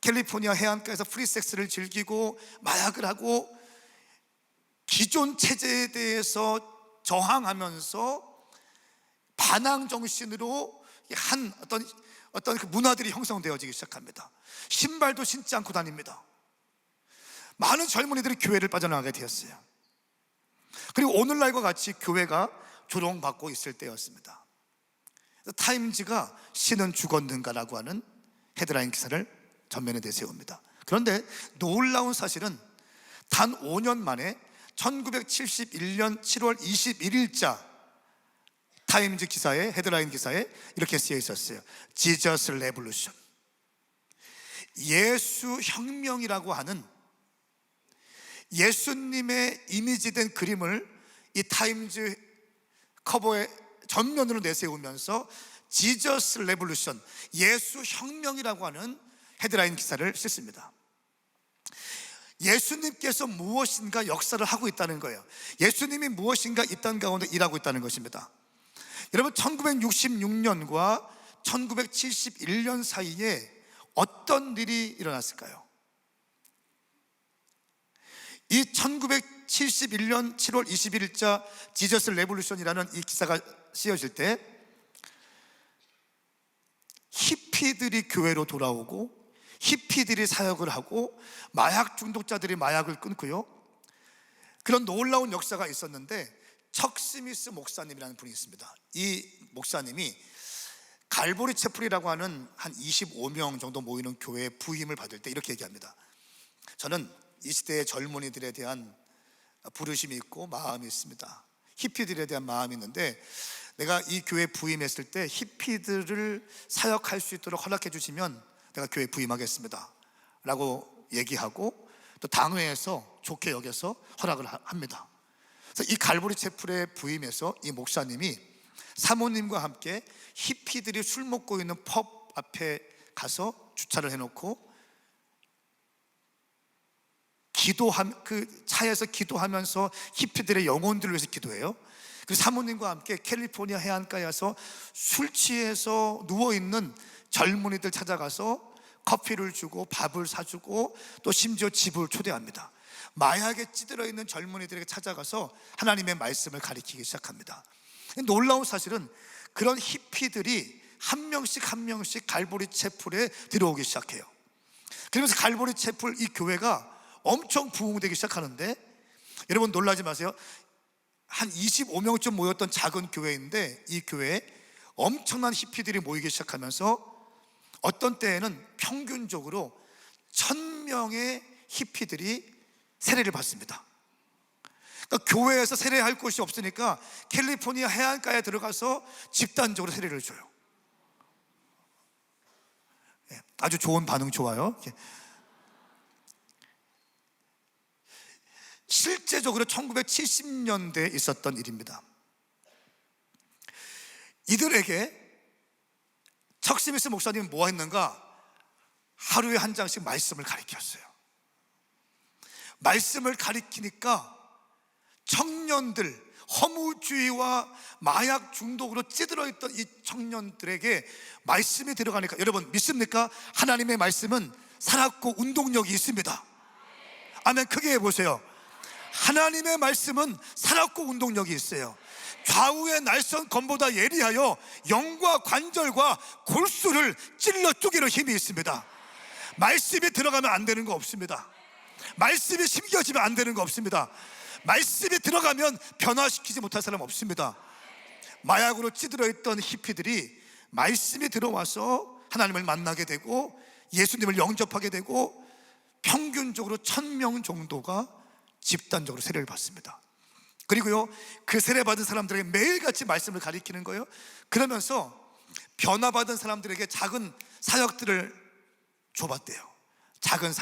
캘리포니아 해안가에서 프리섹스를 즐기고 마약을 하고 기존 체제에 대해서 저항하면서 반항 정신으로 한 어떤 그 문화들이 형성되어지기 시작합니다. 신발도 신지 않고 다닙니다. 많은 젊은이들이 교회를 빠져나가게 되었어요. 그리고 오늘날과 같이 교회가 조롱받고 있을 때였습니다. 타임즈가 신은 죽었는가라고 하는 헤드라인 기사를 전면에 내세웁니다. 그런데 놀라운 사실은 단 5년 만에 1971년 7월 21일자 타임즈 기사에, 헤드라인 기사에 이렇게 쓰여 있었어요. Jesus Revolution. 예수 혁명이라고 하는 예수님의 이미지된 그림을 이 타임즈 커버에 전면으로 내세우면서 Jesus Revolution, 예수 혁명이라고 하는 헤드라인 기사를 썼습니다. 예수님께서 무엇인가 역사를 하고 있다는 거예요. 예수님이 무엇인가 이 땅 가운데 일하고 있다는 것입니다. 여러분 1966년과 1971년 사이에 어떤 일이 일어났을까요? 이 1971년 7월 21일자 지저스 레볼루션이라는 이 기사가 쓰여질 때 히피들이 교회로 돌아오고 히피들이 사역을 하고 마약 중독자들이 마약을 끊고요, 그런 놀라운 역사가 있었는데 척 스미스 목사님이라는 분이 있습니다. 이 목사님이 갈보리 채플이라고 하는 한 25명 정도 모이는 교회에 부임을 받을 때 이렇게 얘기합니다. 저는 이 시대의 젊은이들에 대한 부르심이 있고 마음이 있습니다. 히피들에 대한 마음이 있는데, 내가 이 교회에 부임했을 때 히피들을 사역할 수 있도록 허락해 주시면 내가 교회에 부임하겠습니다 라고 얘기하고, 또 당회에서 좋게 여겨서 허락을 합니다. 그래서 이 갈보리 채플에 부임해서 이 목사님이 사모님과 함께 히피들이 술 먹고 있는 펍 앞에 가서 주차를 해놓고 그 차에서 기도하면서 히피들의 영혼들을 위해서 기도해요. 그리고 사모님과 함께 캘리포니아 해안가에 와서 술 취해서 누워있는 젊은이들 찾아가서 커피를 주고 밥을 사주고 또 심지어 집을 초대합니다. 마약에 찌들어 있는 젊은이들에게 찾아가서 하나님의 말씀을 가르치기 시작합니다. 놀라운 사실은 그런 히피들이 한 명씩 한 명씩 갈보리 채플에 들어오기 시작해요. 그러면서 갈보리 채플 이 교회가 엄청 부흥되기 시작하는데, 여러분 놀라지 마세요. 한 25명쯤 모였던 작은 교회인데 이 교회에 엄청난 히피들이 모이기 시작하면서 어떤 때에는 평균적으로 1000명의 히피들이 세례를 받습니다. 그러니까 교회에서 세례할 곳이 없으니까 캘리포니아 해안가에 들어가서 집단적으로 세례를 줘요. 아주 좋은 반응, 좋아요. 실제적으로 1970년대에 있었던 일입니다. 이들에게 척 스미스 목사님은 뭐 했는가? 하루에 한 장씩 말씀을 가르쳤어요. 말씀을 가르치니까 청년들, 허무주의와 마약 중독으로 찌들어 있던 이 청년들에게 말씀이 들어가니까, 여러분 믿습니까? 하나님의 말씀은 살았고 운동력이 있습니다. 아멘. 크게 해보세요. 하나님의 말씀은 살았고 운동력이 있어요. 좌우의 날선 검보다 예리하여 영과 관절과 골수를 찔러 쪼개는 힘이 있습니다. 말씀이 들어가면 안 되는 거 없습니다. 말씀이 심겨지면 안 되는 거 없습니다. 말씀이 들어가면 변화시키지 못할 사람 없습니다. 마약으로 찌들어 있던 히피들이 말씀이 들어와서 하나님을 만나게 되고 예수님을 영접하게 되고 평균적으로 1000명 정도가 집단적으로 세례를 받습니다. 그리고요, 그 세례받은 사람들에게 매일같이 말씀을 가리키는 거예요. 그러면서 변화받은 사람들에게 작은 사역들을 줘봤대요. 작은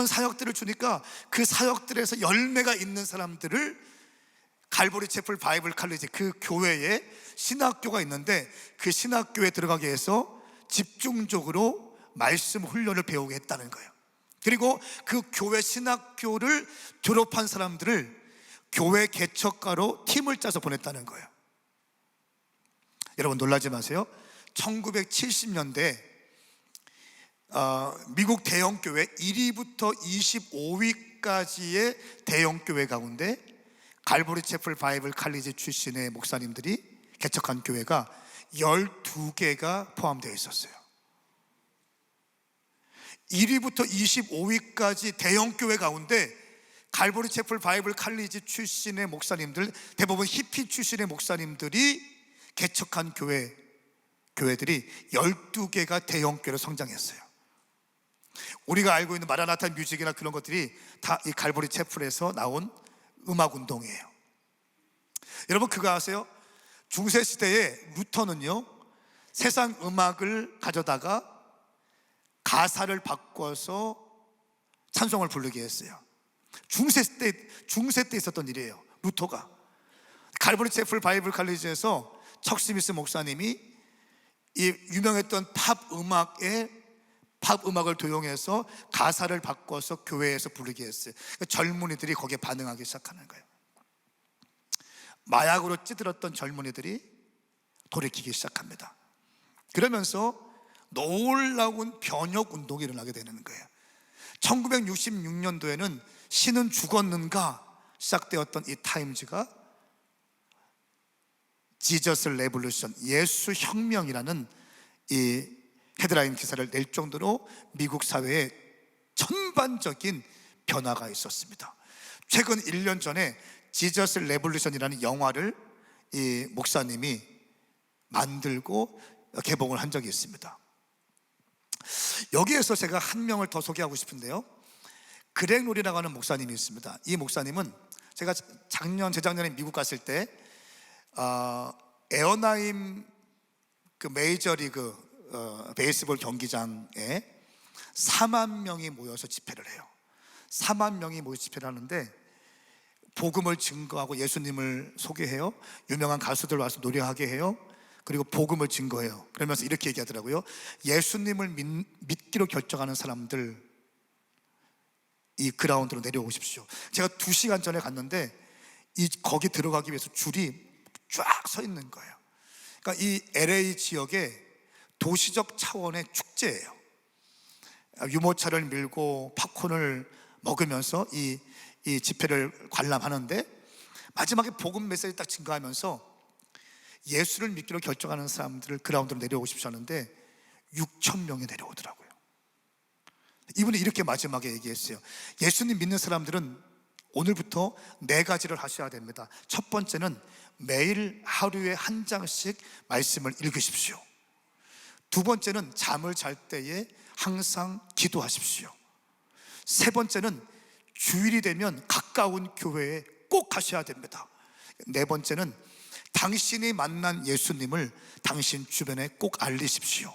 사역들을 주니까 그 사역들에서 열매가 있는 사람들을 갈보리 채플 바이블 칼리지, 그 교회에 신학교가 있는데 그 신학교에 들어가게 해서 집중적으로 말씀 훈련을 배우게 했다는 거예요. 그리고 그 교회 신학교를 졸업한 사람들을 교회 개척가로 팀을 짜서 보냈다는 거예요. 여러분 놀라지 마세요. 1970년대 미국 대형교회 1위부터 25위까지의 대형교회 가운데 갈보리 채플 바이블 칼리지 출신의 목사님들이 개척한 교회가 12개가 포함되어 있었어요. 1위부터 25위까지 대형교회 가운데 갈보리 채플 바이블 칼리지 출신의 목사님들, 대부분 히피 출신의 목사님들이 개척한 교회들이 12개가 대형교회로 성장했어요. 우리가 알고 있는 마라나타 뮤직이나 그런 것들이 다 이 갈보리 채플에서 나온 음악 운동이에요. 여러분 그거 아세요? 중세 시대에 루터는요, 세상 음악을 가져다가 가사를 바꿔서 찬송을 부르게 했어요. 중세 때 있었던 일이에요. 루터가 갈보리 채플 바이블 칼리지에서 척 스미스 목사님이 이 유명했던 팝 음악을 도용해서 가사를 바꿔서 교회에서 부르게 했어요. 그러니까 젊은이들이 거기에 반응하기 시작하는 거예요. 마약으로 찌들었던 젊은이들이 돌이키기 시작합니다. 그러면서 놀라운 변혁 운동이 일어나게 되는 거예요. 1966년도에는 신은 죽었는가 시작되었던 이 타임즈가 지저스 레볼루션, 예수 혁명이라는 이 헤드라인 기사를 낼 정도로 미국 사회에 전반적인 변화가 있었습니다. 최근 1년 전에 지저스 레볼루션이라는 영화를 이 목사님이 만들고 개봉을 한 적이 있습니다. 여기에서 제가 한 명을 더 소개하고 싶은데요, 그렉 로리라고 하는 목사님이 있습니다. 이 목사님은 제가 재작년에 미국 갔을 때 에어나임 그 메이저리그 베이스볼 경기장에 4만 명이 모여서 집회를 해요. 4만 명이 모여 집회를 하는데 복음을 증거하고 예수님을 소개해요. 유명한 가수들 와서 노래하게 해요. 그리고 복음을 증거해요. 그러면서 이렇게 얘기하더라고요. 예수님을 믿기로 결정하는 사람들 이 그라운드로 내려오십시오. 제가 2시간 전에 갔는데 거기 들어가기 위해서 줄이 쫙 서 있는 거예요. 그러니까 이 LA 지역의 도시적 차원의 축제예요. 유모차를 밀고 팝콘을 먹으면서 이 집회를 관람하는데, 마지막에 복음 메시지 딱 증거하면서 예수를 믿기로 결정하는 사람들을 그라운드로 내려오십시오 하는데 6천 명이 내려오더라고요. 이분이 이렇게 마지막에 얘기했어요. 예수님 믿는 사람들은 오늘부터 4가지를 하셔야 됩니다. 첫 번째는 매일 하루에 한 장씩 말씀을 읽으십시오. 두 번째는 잠을 잘 때에 항상 기도하십시오. 세 번째는 주일이 되면 가까운 교회에 꼭 가셔야 됩니다. 네 번째는 당신이 만난 예수님을 당신 주변에 꼭 알리십시오.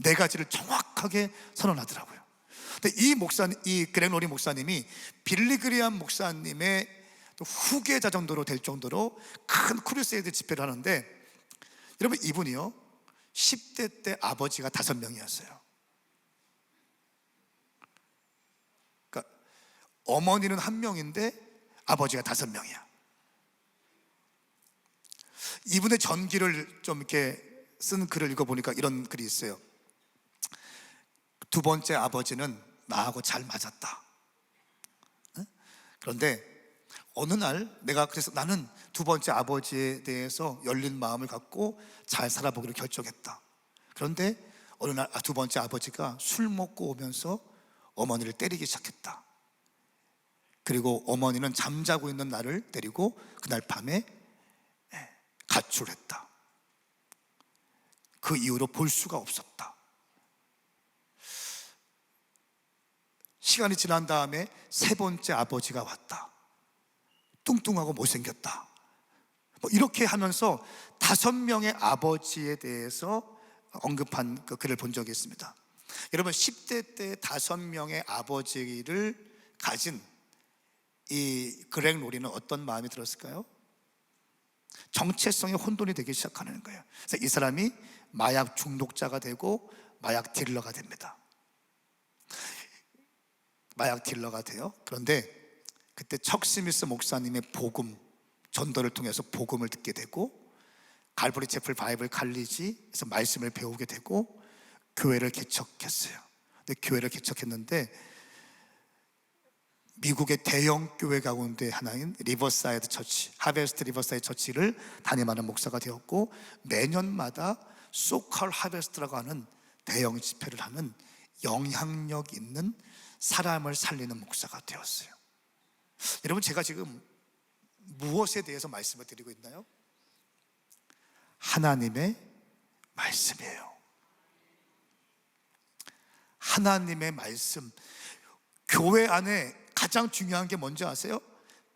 4가지를 정확하게 선언하더라고요. 근데 이 그렉 로리 목사님이 빌리 그리함 목사님의 후계자 정도로 될 정도로 큰 크루세이드 집회를 하는데, 여러분 이분이요 10대 때 아버지가 5명이었어요. 그러니까 어머니는 1명인데 아버지가 5명이야. 이분의 전기를 좀 이렇게 쓴 글을 읽어보니까 이런 글이 있어요. 2번째 아버지는 나하고 잘 맞았다. 그런데 어느 날 그래서 나는 2번째 아버지에 대해서 열린 마음을 갖고 잘 살아보기로 결정했다. 그런데 어느 날 2번째 아버지가 술 먹고 오면서 어머니를 때리기 시작했다. 그리고 어머니는 잠자고 있는 나를 때리고 그날 밤에 가출했다. 그 이후로 볼 수가 없었다. 시간이 지난 다음에 3번째 아버지가 왔다. 뚱뚱하고 못생겼다. 이렇게 하면서 5명의 아버지에 대해서 언급한 그 글을 본 적이 있습니다. 여러분 10대 때 5명의 아버지를 가진 이 그렉 로리는 어떤 마음이 들었을까요? 정체성이 혼돈이 되기 시작하는 거예요. 그래서 이 사람이 마약 중독자가 되고 마약 딜러가 됩니다. 마약 딜러가 돼요. 그런데 그때 척 스미스 목사님의 복음 전도를 통해서 복음을 듣게 되고, 갈보리 채플 바이블 칼리지에서 말씀을 배우게 되고 교회를 개척했어요. 근데 교회를 개척했는데 미국의 대형 교회 가운데 하나인 리버사이드 처치, 하베스트 리버사이드 처치를 담임하는 목사가 되었고, 매년마다 소컬 하베스트라고 하는 대형 집회를 하는 영향력 있는 사람을 살리는 목사가 되었어요. 여러분 제가 지금 무엇에 대해서 말씀을 드리고 있나요? 하나님의 말씀이에요. 하나님의 말씀. 교회 안에 가장 중요한 게 뭔지 아세요?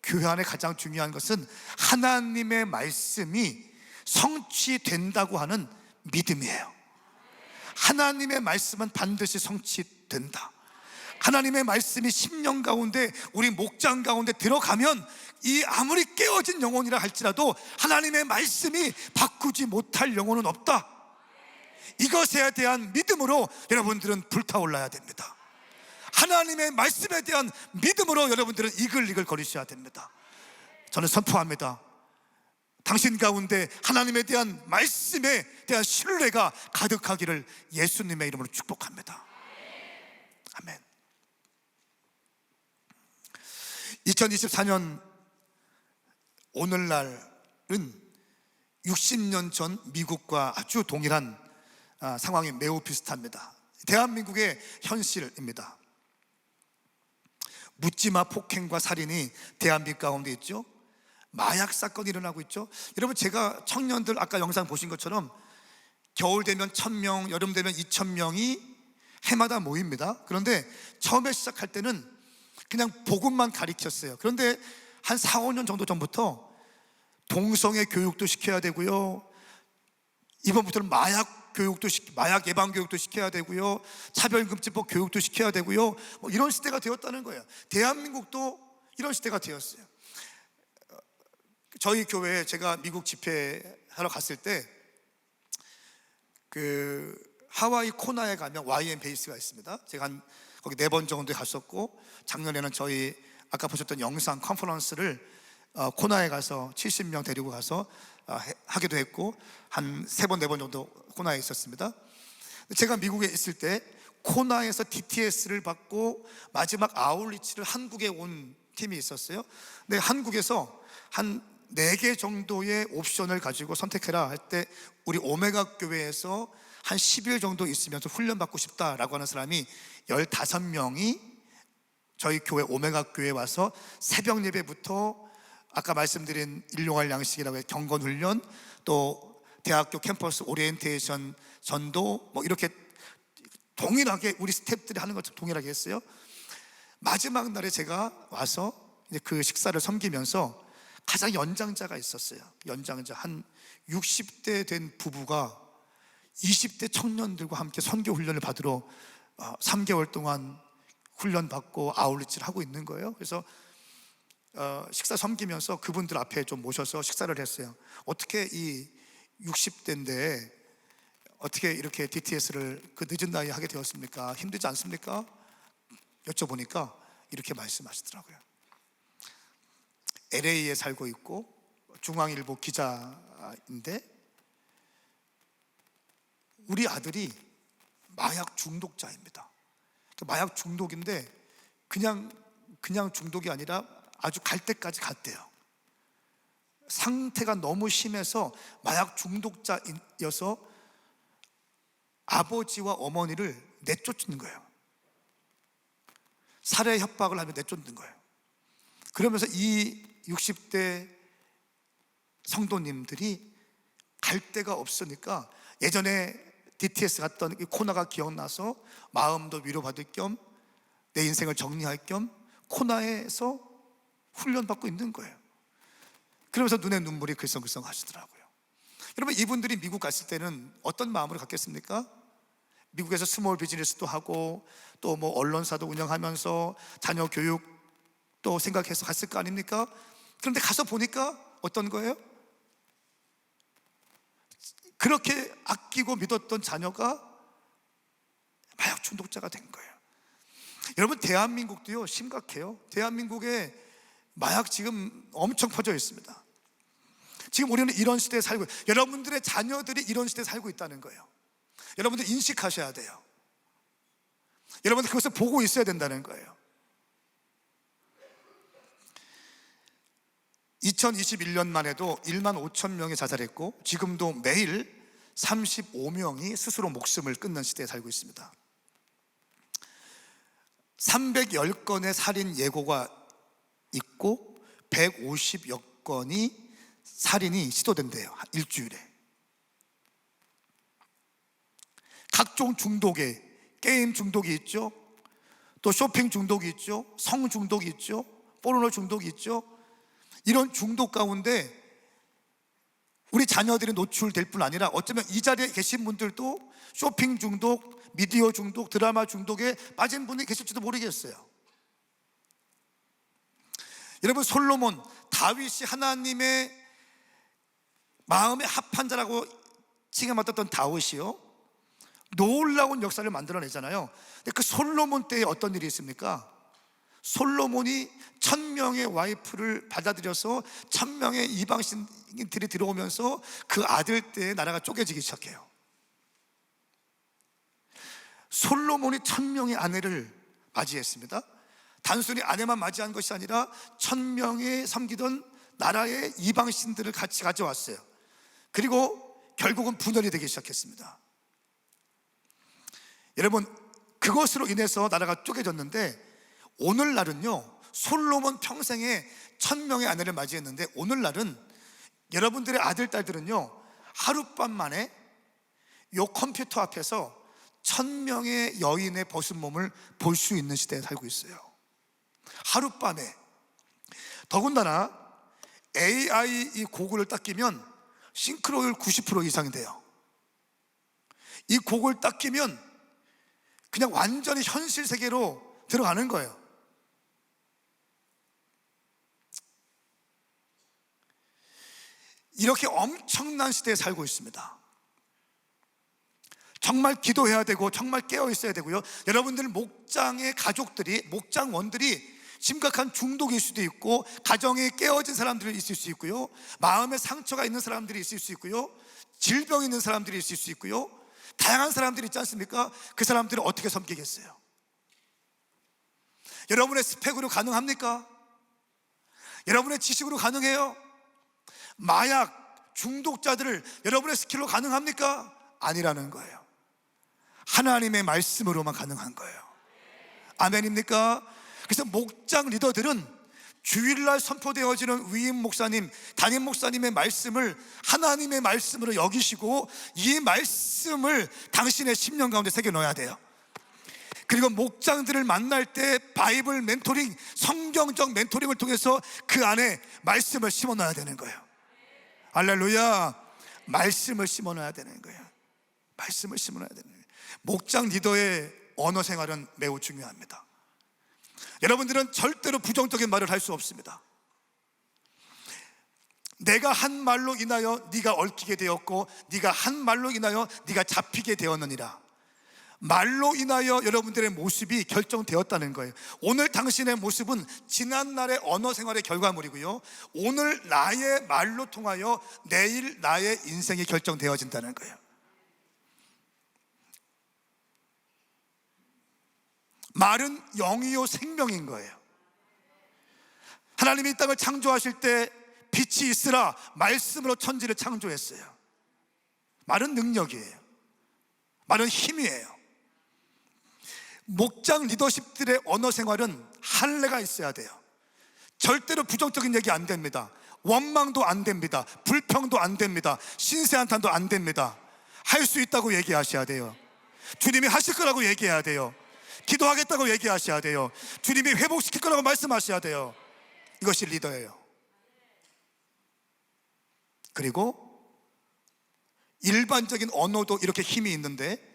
교회 안에 가장 중요한 것은 하나님의 말씀이 성취된다고 하는 믿음이에요. 하나님의 말씀은 반드시 성취된다. 하나님의 말씀이 10년 가운데 우리 목장 가운데 들어가면 이 아무리 깨어진 영혼이라 할지라도 하나님의 말씀이 바꾸지 못할 영혼은 없다. 이것에 대한 믿음으로 여러분들은 불타올라야 됩니다. 하나님의 말씀에 대한 믿음으로 여러분들은 이글이글 거리셔야 됩니다. 저는 선포합니다. 당신 가운데 하나님에 대한 말씀에 대한 신뢰가 가득하기를 예수님의 이름으로 축복합니다. 아멘. 2024년 오늘날은 60년 전 미국과 아주 동일한 상황이 매우 비슷합니다. 대한민국의 현실입니다. 묻지마 폭행과 살인이 대한민국 가운데 있죠. 마약 사건이 일어나고 있죠. 여러분, 제가 청년들 아까 영상 보신 것처럼 겨울 되면 1000명, 여름 되면 2000명이 해마다 모입니다. 그런데 처음에 시작할 때는 그냥 복음만 가르쳤어요. 그런데 한 4, 5년 정도 전부터 동성애 교육도 시켜야 되고요, 이번부터는 마약 예방 교육도 시켜야 되고요, 차별금지법 교육도 시켜야 되고요, 뭐 이런 시대가 되었다는 거예요. 대한민국도 이런 시대가 되었어요. 저희 교회에 제가 미국 집회하러 갔을 때 그 하와이 코나에 가면 YM 베이스가 있습니다. 제가 거기 4번 정도 갔었고, 작년에는 저희 아까 보셨던 영상 컨퍼런스를 코나에 가서 70명 데리고 가서 하기도 했고, 한 3번, 4번 정도 코나에 있었습니다. 제가 미국에 있을 때 코나에서 DTS를 받고 마지막 아울리치를 한국에 온 팀이 있었어요. 근데 한국에서 한 4개 정도의 옵션을 가지고 선택해라 할 때 우리 오메가 교회에서 한 10일 정도 있으면서 훈련받고 싶다라고 하는 사람이 15명이 저희 교회 오메가 교회에 와서 새벽 예배부터 아까 말씀드린 일용할 양식이라고 해서 경건 훈련, 또 대학교 캠퍼스 오리엔테이션 전도, 뭐 이렇게 동일하게 우리 스태프들이 하는 것처럼 동일하게 했어요. 마지막 날에 제가 와서 이제 그 식사를 섬기면서 가장 연장자가 있었어요. 연장자 한 60대 된 부부가 20대 청년들과 함께 선교 훈련을 받으러 3개월 동안 훈련받고 아울리치를 하고 있는 거예요. 그래서 식사 섬기면서 그분들 앞에 좀 모셔서 식사를 했어요. 어떻게 이 60대인데 어떻게 이렇게 DTS를 그 늦은 나이에 하게 되었습니까? 힘들지 않습니까? 여쭤보니까 이렇게 말씀하시더라고요. LA에 살고 있고 중앙일보 기자인데 우리 아들이 마약 중독자입니다. 마약 중독인데 그냥 중독이 아니라 아주 갈 때까지 갔대요. 상태가 너무 심해서 마약 중독자여서 아버지와 어머니를 내쫓는 거예요. 살해 협박을 하며 내쫓는 거예요. 그러면서 이 60대 성도님들이 갈 데가 없으니까 예전에 DTS 갔던 이 코나가 기억나서 마음도 위로받을 겸 내 인생을 정리할 겸 코나에서 훈련받고 있는 거예요. 그러면서 눈에 눈물이 글썽글썽 하시더라고요. 여러분, 이분들이 미국 갔을 때는 어떤 마음으로 갔겠습니까? 미국에서 스몰 비즈니스도 하고 또 뭐 언론사도 운영하면서 자녀 교육도 생각해서 갔을 거 아닙니까? 그런데 가서 보니까 어떤 거예요? 그렇게 아끼고 믿었던 자녀가 마약 중독자가 된 거예요. 여러분, 대한민국도요 심각해요. 대한민국에 마약 지금 엄청 퍼져 있습니다. 지금 우리는 이런 시대에 살고, 여러분들의 자녀들이 이런 시대에 살고 있다는 거예요. 여러분들 인식하셔야 돼요. 여러분들 그것을 보고 있어야 된다는 거예요. 2021년만 해도 1만 5천 명이 자살했고 지금도 매일 35명이 스스로 목숨을 끊는 시대에 살고 있습니다. 310건의 살인 예고가 있고 150여 건이 살인이 시도된대요. 일주일에. 각종 중독에 게임 중독이 있죠, 또 쇼핑 중독이 있죠, 성 중독이 있죠, 포르노 중독이 있죠. 이런 중독 가운데 우리 자녀들이 노출될 뿐 아니라 어쩌면 이 자리에 계신 분들도 쇼핑 중독, 미디어 중독, 드라마 중독에 빠진 분이 계실지도 모르겠어요. 여러분, 솔로몬, 다윗이 하나님의 마음에 합한 자라고 칭함받았던 다윗이요, 놀라운 역사를 만들어내잖아요. 근데 그 솔로몬 때에 어떤 일이 있습니까? 솔로몬이 1000명의 와이프를 받아들여서 1000명의 이방신들이 들어오면서 그 아들 때에 나라가 쪼개지기 시작해요. 솔로몬이 1000명의 아내를 맞이했습니다. 단순히 아내만 맞이한 것이 아니라 1000명의 섬기던 나라의 이방신들을 같이 가져왔어요. 그리고 결국은 분열이 되기 시작했습니다. 여러분, 그것으로 인해서 나라가 쪼개졌는데 오늘날은요 솔로몬 평생에 1000명의 아내를 맞이했는데, 오늘날은 여러분들의 아들, 딸들은요 하룻밤 만에 요 컴퓨터 앞에서 1000명의 여인의 벗은 몸을 볼 수 있는 시대에 살고 있어요. 하룻밤에. 더군다나 AI 이 고글을 딱 끼면 싱크로율 90% 이상이 돼요. 이 고글 딱 끼면 그냥 완전히 현실 세계로 들어가는 거예요. 이렇게 엄청난 시대에 살고 있습니다. 정말 기도해야 되고 정말 깨어 있어야 되고요. 여러분들 목장의 가족들이, 목장원들이 심각한 중독일 수도 있고, 가정에 깨어진 사람들이 있을 수 있고요, 마음에 상처가 있는 사람들이 있을 수 있고요, 질병이 있는 사람들이 있을 수 있고요, 다양한 사람들이 있지 않습니까? 그 사람들을 어떻게 섬기겠어요? 여러분의 스펙으로 가능합니까? 여러분의 지식으로 가능해요? 마약 중독자들을 여러분의 스킬로 가능합니까? 아니라는 거예요. 하나님의 말씀으로만 가능한 거예요. 아멘입니까? 그래서 목장 리더들은 주일날 선포되어지는 위임 목사님, 담임 목사님의 말씀을 하나님의 말씀으로 여기시고, 이 말씀을 당신의 심령 가운데 새겨 넣어야 돼요. 그리고 목장들을 만날 때 바이블 멘토링, 성경적 멘토링을 통해서 그 안에 말씀을 심어 넣어야 되는 거예요. 할렐루야. 말씀을 심어 넣어야 되는 거예요. 말씀을 심어 넣어야 되는 거예요. 목장 리더의 언어 생활은 매우 중요합니다. 여러분들은 절대로 부정적인 말을 할 수 없습니다. 내가 한 말로 인하여 네가 얽히게 되었고, 네가 한 말로 인하여 네가 잡히게 되었느니라. 말로 인하여 여러분들의 모습이 결정되었다는 거예요. 오늘 당신의 모습은 지난날의 언어 생활의 결과물이고요, 오늘 나의 말로 통하여 내일 나의 인생이 결정되어진다는 거예요. 말은 영이요 생명인 거예요. 하나님이 이 땅을 창조하실 때 빛이 있으라 말씀으로 천지를 창조했어요. 말은 능력이에요. 말은 힘이에요. 목장 리더십들의 언어 생활은 할례가 있어야 돼요. 절대로 부정적인 얘기 안 됩니다. 원망도 안 됩니다. 불평도 안 됩니다. 신세한탄도 안 됩니다. 할 수 있다고 얘기하셔야 돼요. 주님이 하실 거라고 얘기해야 돼요. 기도하겠다고 얘기하셔야 돼요. 주님이 회복시킬 거라고 말씀하셔야 돼요. 이것이 리더예요. 그리고 일반적인 언어도 이렇게 힘이 있는데,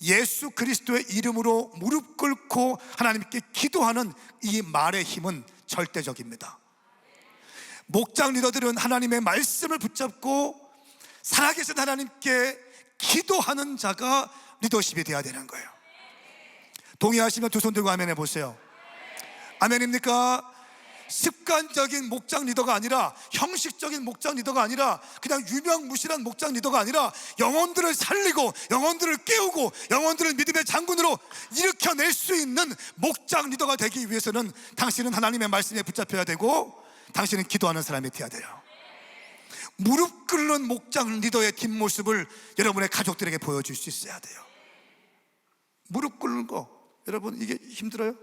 예수 그리스도의 이름으로 무릎 꿇고 하나님께 기도하는 이 말의 힘은 절대적입니다. 목장 리더들은 하나님의 말씀을 붙잡고 살아계신 하나님께 기도하는 자가 리더십이 되어야 되는 거예요. 동의하시면 두 손 들고 아멘 해보세요. 아멘입니까? 습관적인 목장 리더가 아니라, 형식적인 목장 리더가 아니라, 그냥 유명무실한 목장 리더가 아니라, 영혼들을 살리고 영혼들을 깨우고 영혼들을 믿음의 장군으로 일으켜낼 수 있는 목장 리더가 되기 위해서는 당신은 하나님의 말씀에 붙잡혀야 되고, 당신은 기도하는 사람이 되어야 돼요. 무릎 꿇는 목장 리더의 뒷모습을 여러분의 가족들에게 보여줄 수 있어야 돼요. 무릎 꿇는 거, 여러분 이게 힘들어요?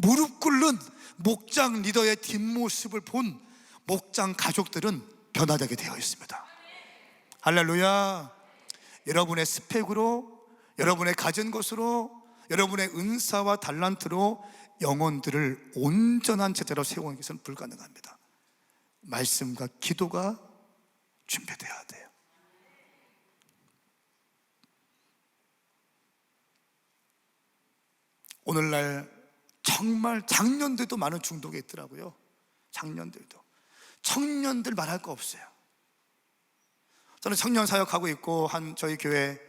무릎 꿇는 목장 리더의 뒷모습을 본 목장 가족들은 변화되게 되어 있습니다. 할렐루야. 여러분의 스펙으로, 여러분의 가진 것으로, 여러분의 은사와 달란트로 영혼들을 온전한 제자로 세우는 것은 불가능합니다. 말씀과 기도가 준비되어야 돼요. 오늘날 정말 장년들도 많은 중독에 있더라고요. 장년들도. 청년들 말할 거 없어요. 저는 청년 사역하고 있고, 저희 교회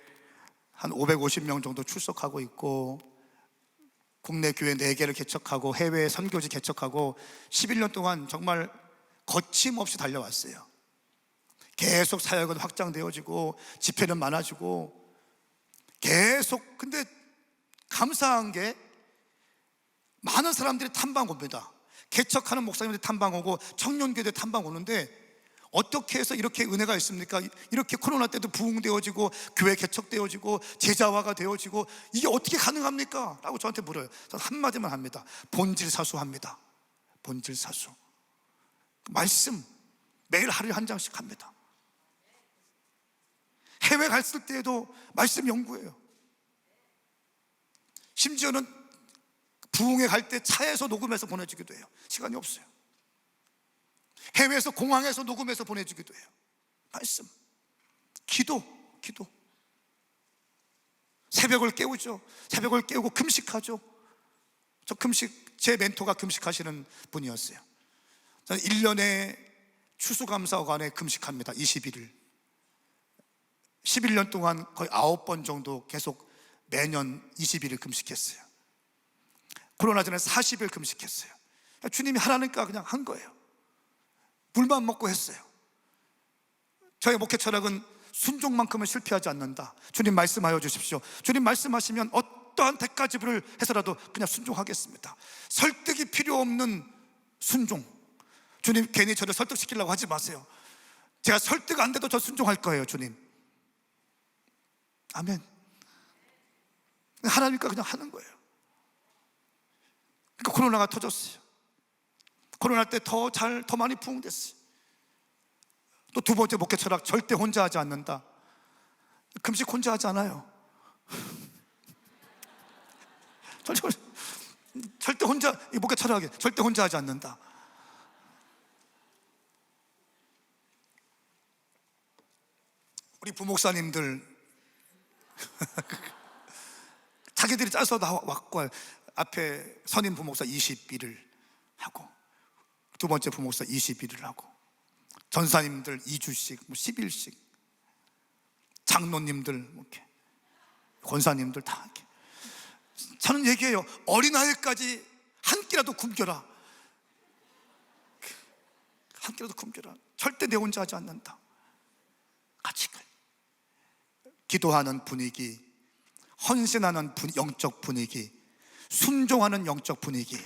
한 550명 정도 출석하고 있고, 국내 교회 4개를 개척하고 해외 선교지 개척하고 11년 동안 정말 거침없이 달려왔어요. 계속 사역은 확장되어지고 집회는 많아지고 계속. 근데 감사한 게 많은 사람들이 탐방 옵니다. 개척하는 목사님들이 탐방 오고 청년교회들 탐방 오는데 어떻게 해서 이렇게 은혜가 있습니까? 이렇게 코로나 때도 부흥되어지고 교회 개척되어지고 제자화가 되어지고 이게 어떻게 가능합니까? 라고 저한테 물어요. 저는 한마디만 합니다. 본질사수합니다. 본질사수. 말씀 매일 하루에 한 장씩 합니다. 해외 갔을 때에도 말씀 연구해요. 심지어는 부흥회 갈 때 차에서 녹음해서 보내주기도 해요. 시간이 없어요. 해외에서 공항에서 녹음해서 보내주기도 해요. 말씀, 기도. 새벽을 깨우죠. 새벽을 깨우고 금식하죠. 저 금식, 제 멘토가 금식하시는 분이었어요. 저는 1년에 추수감사관에 금식합니다. 21일 11년 동안 거의 9번 정도 계속 매년 20일을 금식했어요. 코로나 전에 40일 금식했어요. 주님이 하라니까 그냥 한 거예요. 물만 먹고 했어요. 저의 목회 철학은 순종만큼은 실패하지 않는다. 주님 말씀하여 주십시오. 주님 말씀하시면 어떠한 대가 지불을 해서라도 그냥 순종하겠습니다. 설득이 필요 없는 순종. 주님 괜히 저를 설득시키려고 하지 마세요. 제가 설득 안 돼도 저 순종할 거예요. 주님. 아멘. 하나님과 그냥 하는 거예요. 그러니까 코로나가 터졌어요. 코로나 때 더 많이 부흥됐어요. 또 두 번째 목회 철학, 절대 혼자 하지 않는다. 금식 혼자 하지 않아요. 절대 혼자, 이 목회 철학이 절대 혼자 하지 않는다. 우리 부목사님들 자기들이 짜서 나왔고 앞에 선임 부목사 21을 하고 두 번째 부목사 21을 하고 전사님들 2주씩 10일씩 장로님들 이렇게 권사님들 다 이렇게. 저는 얘기해요. 어린아이까지 한 끼라도 굶겨라. 한 끼라도 굶겨라. 절대 내 혼자 하지 않는다. 같이 기도하는 분위기, 헌신하는 영적 분위기, 순종하는 영적 분위기,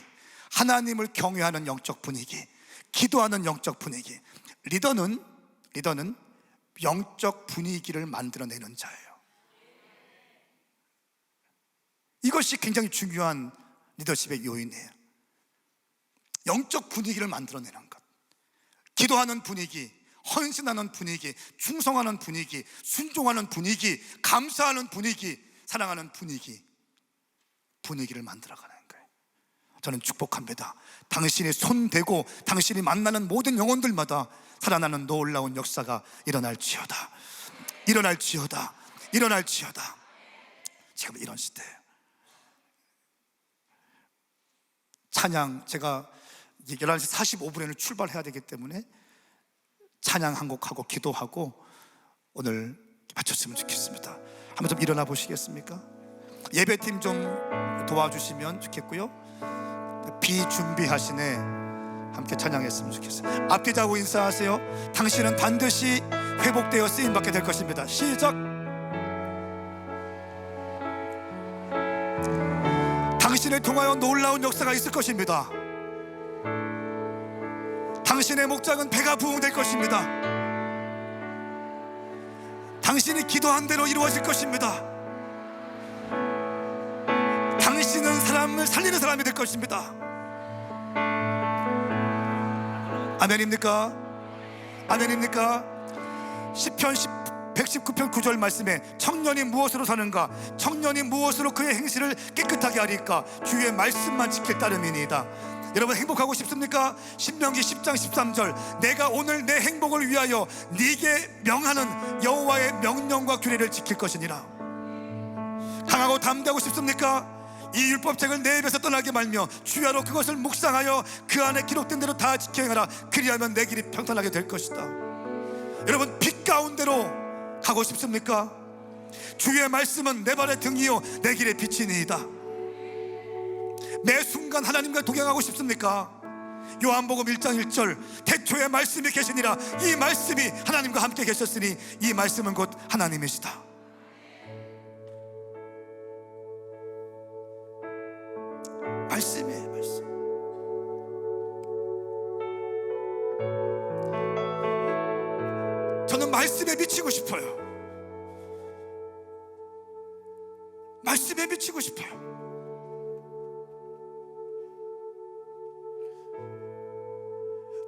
하나님을 경외하는 영적 분위기, 기도하는 영적 분위기. 리더는 영적 분위기를 만들어내는 자예요. 이것이 굉장히 중요한 리더십의 요인이에요. 영적 분위기를 만들어내는 것. 기도하는 분위기, 헌신하는 분위기, 충성하는 분위기, 순종하는 분위기, 감사하는 분위기, 사랑하는 분위기를 만들어가는 거예요. 저는 축복합니다. 당신이 손대고 당신이 만나는 모든 영혼들마다 살아나는 놀라운 역사가 일어날지어다. 지금 이런 시대예요. 찬양, 제가 11시 45분에는 출발해야 되기 때문에 찬양 한 곡하고 기도하고 오늘 마쳤으면 좋겠습니다. 한번 좀 일어나 보시겠습니까? 예배팀 좀 도와주시면 좋겠고요. 비준비하시네 함께 찬양했으면 좋겠어요. 앞뒤 잡고 인사하세요. 당신은 반드시 회복되어 쓰임받게 될 것입니다. 시작. 당신을 통하여 놀라운 역사가 있을 것입니다. 당신의 목장은 배가 부흥될 것입니다. 당신이 기도한 대로 이루어질 것입니다. 당신은 사람을 살리는 사람이 될 것입니다. 아멘입니까? 아멘입니까? 시편 119편 9절 말씀에 청년이 무엇으로 사는가? 청년이 무엇으로 그의 행실을 깨끗하게 하리까? 주의 말씀만 지킬 따름이니이다. 여러분 행복하고 싶습니까? 신명기 10장 13절 내가 오늘 내 행복을 위하여 네게 명하는 여호와의 명령과 규례를 지킬 것이니라. 강하고 담대하고 싶습니까? 이 율법책을 내 입에서 떠나게 말며 주야로 그것을 묵상하여 그 안에 기록된 대로 다 지켜 행하라. 그리하면 내 길이 평탄하게 될 것이다. 여러분 빛 가운데로 가고 싶습니까? 주의 말씀은 내 발의 등이요 내 길의 빛이니이다. 매 순간 하나님과 동행하고 싶습니까? 요한복음 1장 1절 태초에 말씀이 계시니라. 이 말씀이 하나님과 함께 계셨으니 이 말씀은 곧 하나님이시다. 말씀이에요. 말씀. 말씀에 미치고 싶어요. 말씀에 미치고 싶어요.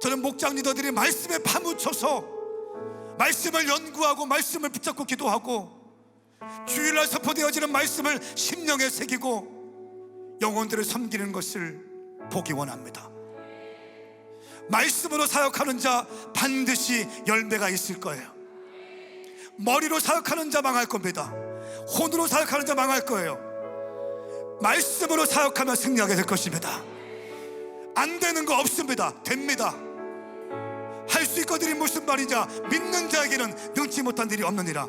저는 목장 리더들이 말씀에 파묻혀서 말씀을 연구하고 말씀을 붙잡고 기도하고 주일날 선포되어지는 말씀을 심령에 새기고 영혼들을 섬기는 것을 보기 원합니다. 말씀으로 사역하는 자 반드시 열매가 있을 거예요. 머리로 사역하는 자 망할 겁니다. 혼으로 사역하는 자 망할 거예요. 말씀으로 사역하면 승리하게 될 것입니다. 안 되는 거 없습니다. 됩니다. 할 수 있거든이 무슨 말이냐? 믿는 자에게는 능치 못한 일이 없느니라.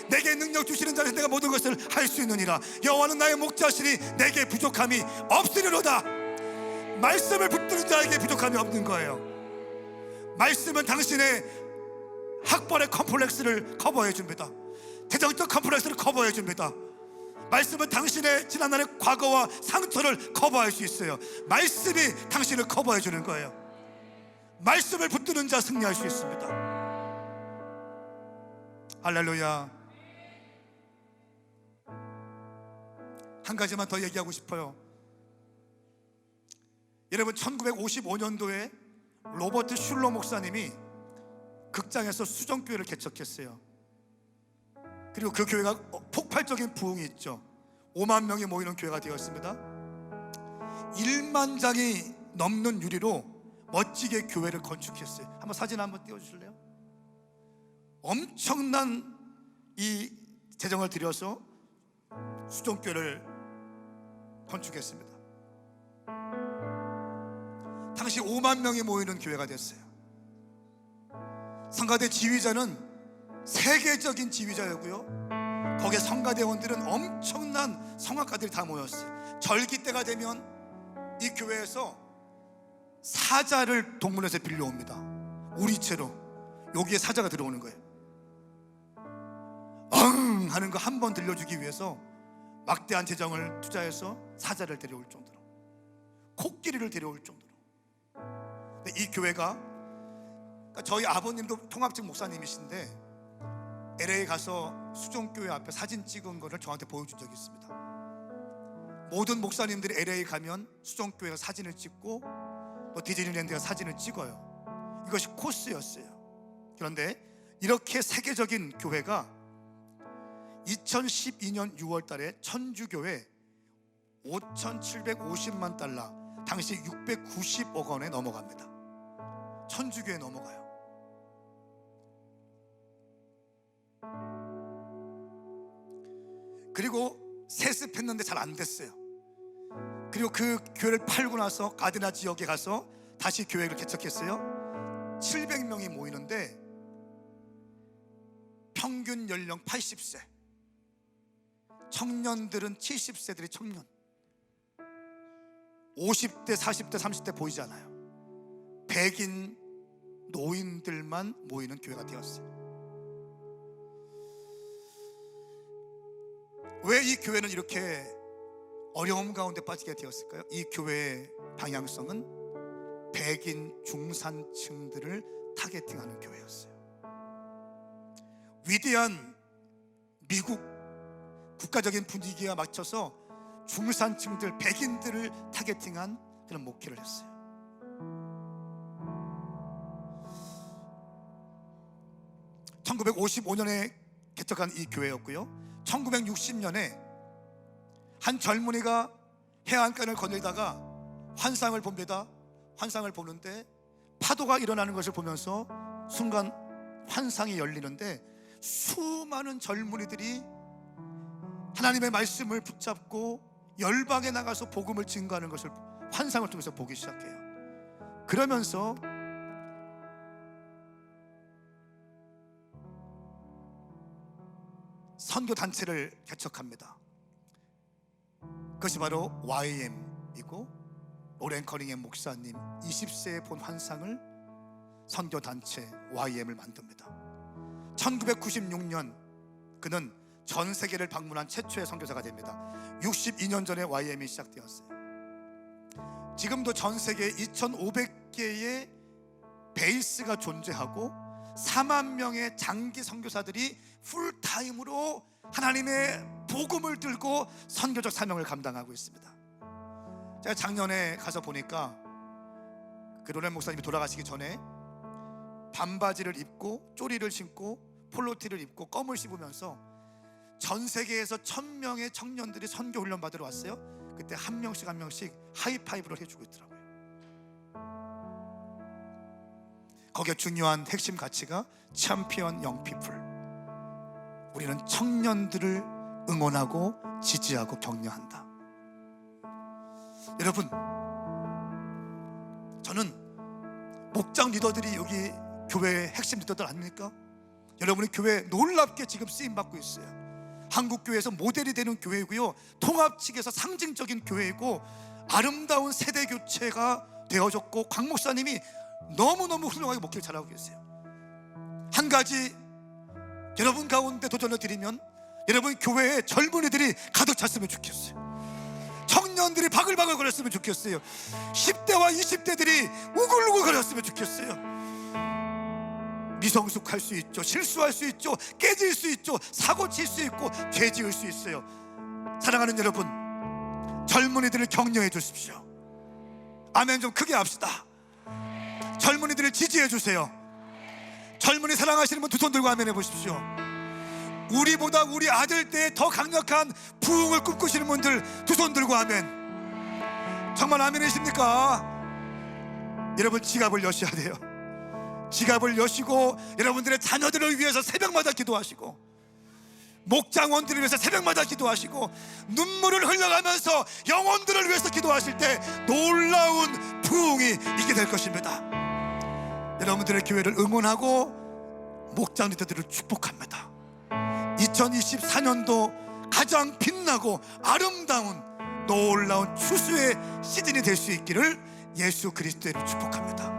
내게 능력 주시는 자는 내가 모든 것을 할 수 있느니라. 여호와는 나의 목자시니 내게 부족함이 없으리로다. 말씀을 붙드는 자에게 부족함이 없는 거예요. 말씀은 당신의 학벌의 컴플렉스를 커버해 줍니다. 재정적 컴플렉스를 커버해 줍니다. 말씀은 당신의 지난날의 과거와 상처를 커버할 수 있어요. 말씀이 당신을 커버해 주는 거예요. 말씀을 붙드는 자 승리할 수 있습니다. 할렐루야. 한 가지만 더 얘기하고 싶어요. 여러분, 1955년도에 로버트 슐러 목사님이 극장에서 수정교회를 개척했어요. 그리고 그 교회가 폭발적인 부흥이 있죠. 5만 명이 모이는 교회가 되었습니다. 1만 장이 넘는 유리로 멋지게 교회를 건축했어요. 한번 사진 한번 띄워주실래요? 엄청난 이 재정을 들여서 수정교회를 건축했습니다. 당시 5만 명이 모이는 교회가 됐어요. 성가대 지휘자는 세계적인 지휘자였고요, 거기에 성가대원들은 엄청난 성악가들이 다 모였어요. 절기 때가 되면 이 교회에서 사자를 동문에서 빌려옵니다. 우리채로 여기에 사자가 들어오는 거예요. 엉 하는 거 한 번 들려주기 위해서 막대한 재정을 투자해서 사자를 데려올 정도로, 코끼리를 데려올 정도로. 근데 이 교회가, 저희 아버님도 통합직 목사님이신데 LA 가서 수종교회 앞에 사진 찍은 거를 저한테 보여준 적이 있습니다. 모든 목사님들이 LA 가면 수종교회가 사진을 찍고 또 디즈니랜드가 사진을 찍어요. 이것이 코스였어요. 그런데 이렇게 세계적인 교회가 2012년 6월 달에 천주교회 5,750만 달러, 당시 690억 원에 넘어갑니다. 천주교에 넘어가요. 그리고 세습했는데 잘 안 됐어요. 그리고 그 교회를 팔고 나서 가드나 지역에 가서 다시 교회를 개척했어요. 700명이 모이는데 평균 연령 80세, 청년들은 70세들이 청년, 50대, 40대, 30대 보이지 않아요. 백인 노인들만 모이는 교회가 되었어요. 왜 이 교회는 이렇게 어려움 가운데 빠지게 되었을까요? 이 교회의 방향성은 백인 중산층들을 타겟팅하는 교회였어요. 위대한 미국 국가적인 분위기에 맞춰서 중산층들, 백인들을 타겟팅한 그런 목회를 했어요. (1955년에) 개척한 이 교회였고요, 1960년에 한 젊은이가 해안가를 거닐다가 환상을 봅니다. 환상을 보는데 파도가 일어나는 것을 보면서 순간 환상이 열리는데 수많은 젊은이들이 하나님의 말씀을 붙잡고 열방에 나가서 복음을 증거하는 것을 환상을 통해서 보기 시작해요. 그러면서 선교 단체를 개척합니다. 그것이 바로 YM이고, 오렌 커링햄 목사님 20세에 본 환상을 선교 단체 YM을 만듭니다. 1996년 그는 전 세계를 방문한 최초의 선교사가 됩니다. 62년 전에 YM이 시작되었어요. 지금도 전 세계 2,500개의 베이스가 존재하고 4만 명의 장기 선교사들이 풀타임으로 하나님의 복음을 들고 선교적 사명을 감당하고 있습니다. 제가 작년에 가서 보니까 그 로렌 목사님이 돌아가시기 전에 반바지를 입고 쪼리를 신고 폴로티를 입고 껌을 씹으면서 전 세계에서 1000명의 청년들이 선교 훈련 받으러 왔어요. 그때 한 명씩 한 명씩 하이파이브를 해주고 있더라고요. 거기에 중요한 핵심 가치가 챔피언 영 피플. 우리는 청년들을 응원하고 지지하고 격려한다. 여러분, 저는 목장 리더들이 여기 교회의 핵심 리더들 아닙니까? 여러분의 교회에 놀랍게 지금 쓰임받고 있어요. 한국교회에서 모델이 되는 교회이고요, 통합 측에서 상징적인 교회이고, 아름다운 세대 교체가 되어졌고, 곽 목사님이 너무너무 훌륭하게 목회를 잘하고 계세요. 한 가지 여러분 가운데 도전을 드리면, 여러분 교회에 젊은이들이 가득 찼으면 좋겠어요. 청년들이 바글바글 거렸으면 좋겠어요. 10대와 20대들이 우글우글 거렸으면 좋겠어요. 미성숙할 수 있죠, 실수할 수 있죠, 깨질 수 있죠, 사고 칠 수 있고 죄 지을 수 있어요. 사랑하는 여러분, 젊은이들을 격려해 주십시오. 아멘 좀 크게 합시다. 젊은이들을 지지해 주세요. 젊은이 사랑하시는 분 두 손 들고 아멘 해보십시오. 우리보다 우리 아들 때에 더 강력한 부흥을 꿈꾸시는 분들 두 손 들고 아멘. 정말 아멘이십니까? 여러분, 지갑을 여셔야 돼요. 지갑을 여시고 여러분들의 자녀들을 위해서 새벽마다 기도하시고, 목장원들을 위해서 새벽마다 기도하시고, 눈물을 흘려가면서 영혼들을 위해서 기도하실 때 놀라운 부흥이 있게 될 것입니다. 여러분들의 교회를 응원하고 목장 리더들을 축복합니다. 2024년도 가장 빛나고 아름다운 놀라운 추수의 시즌이 될 수 있기를 예수 그리스도로 축복합니다.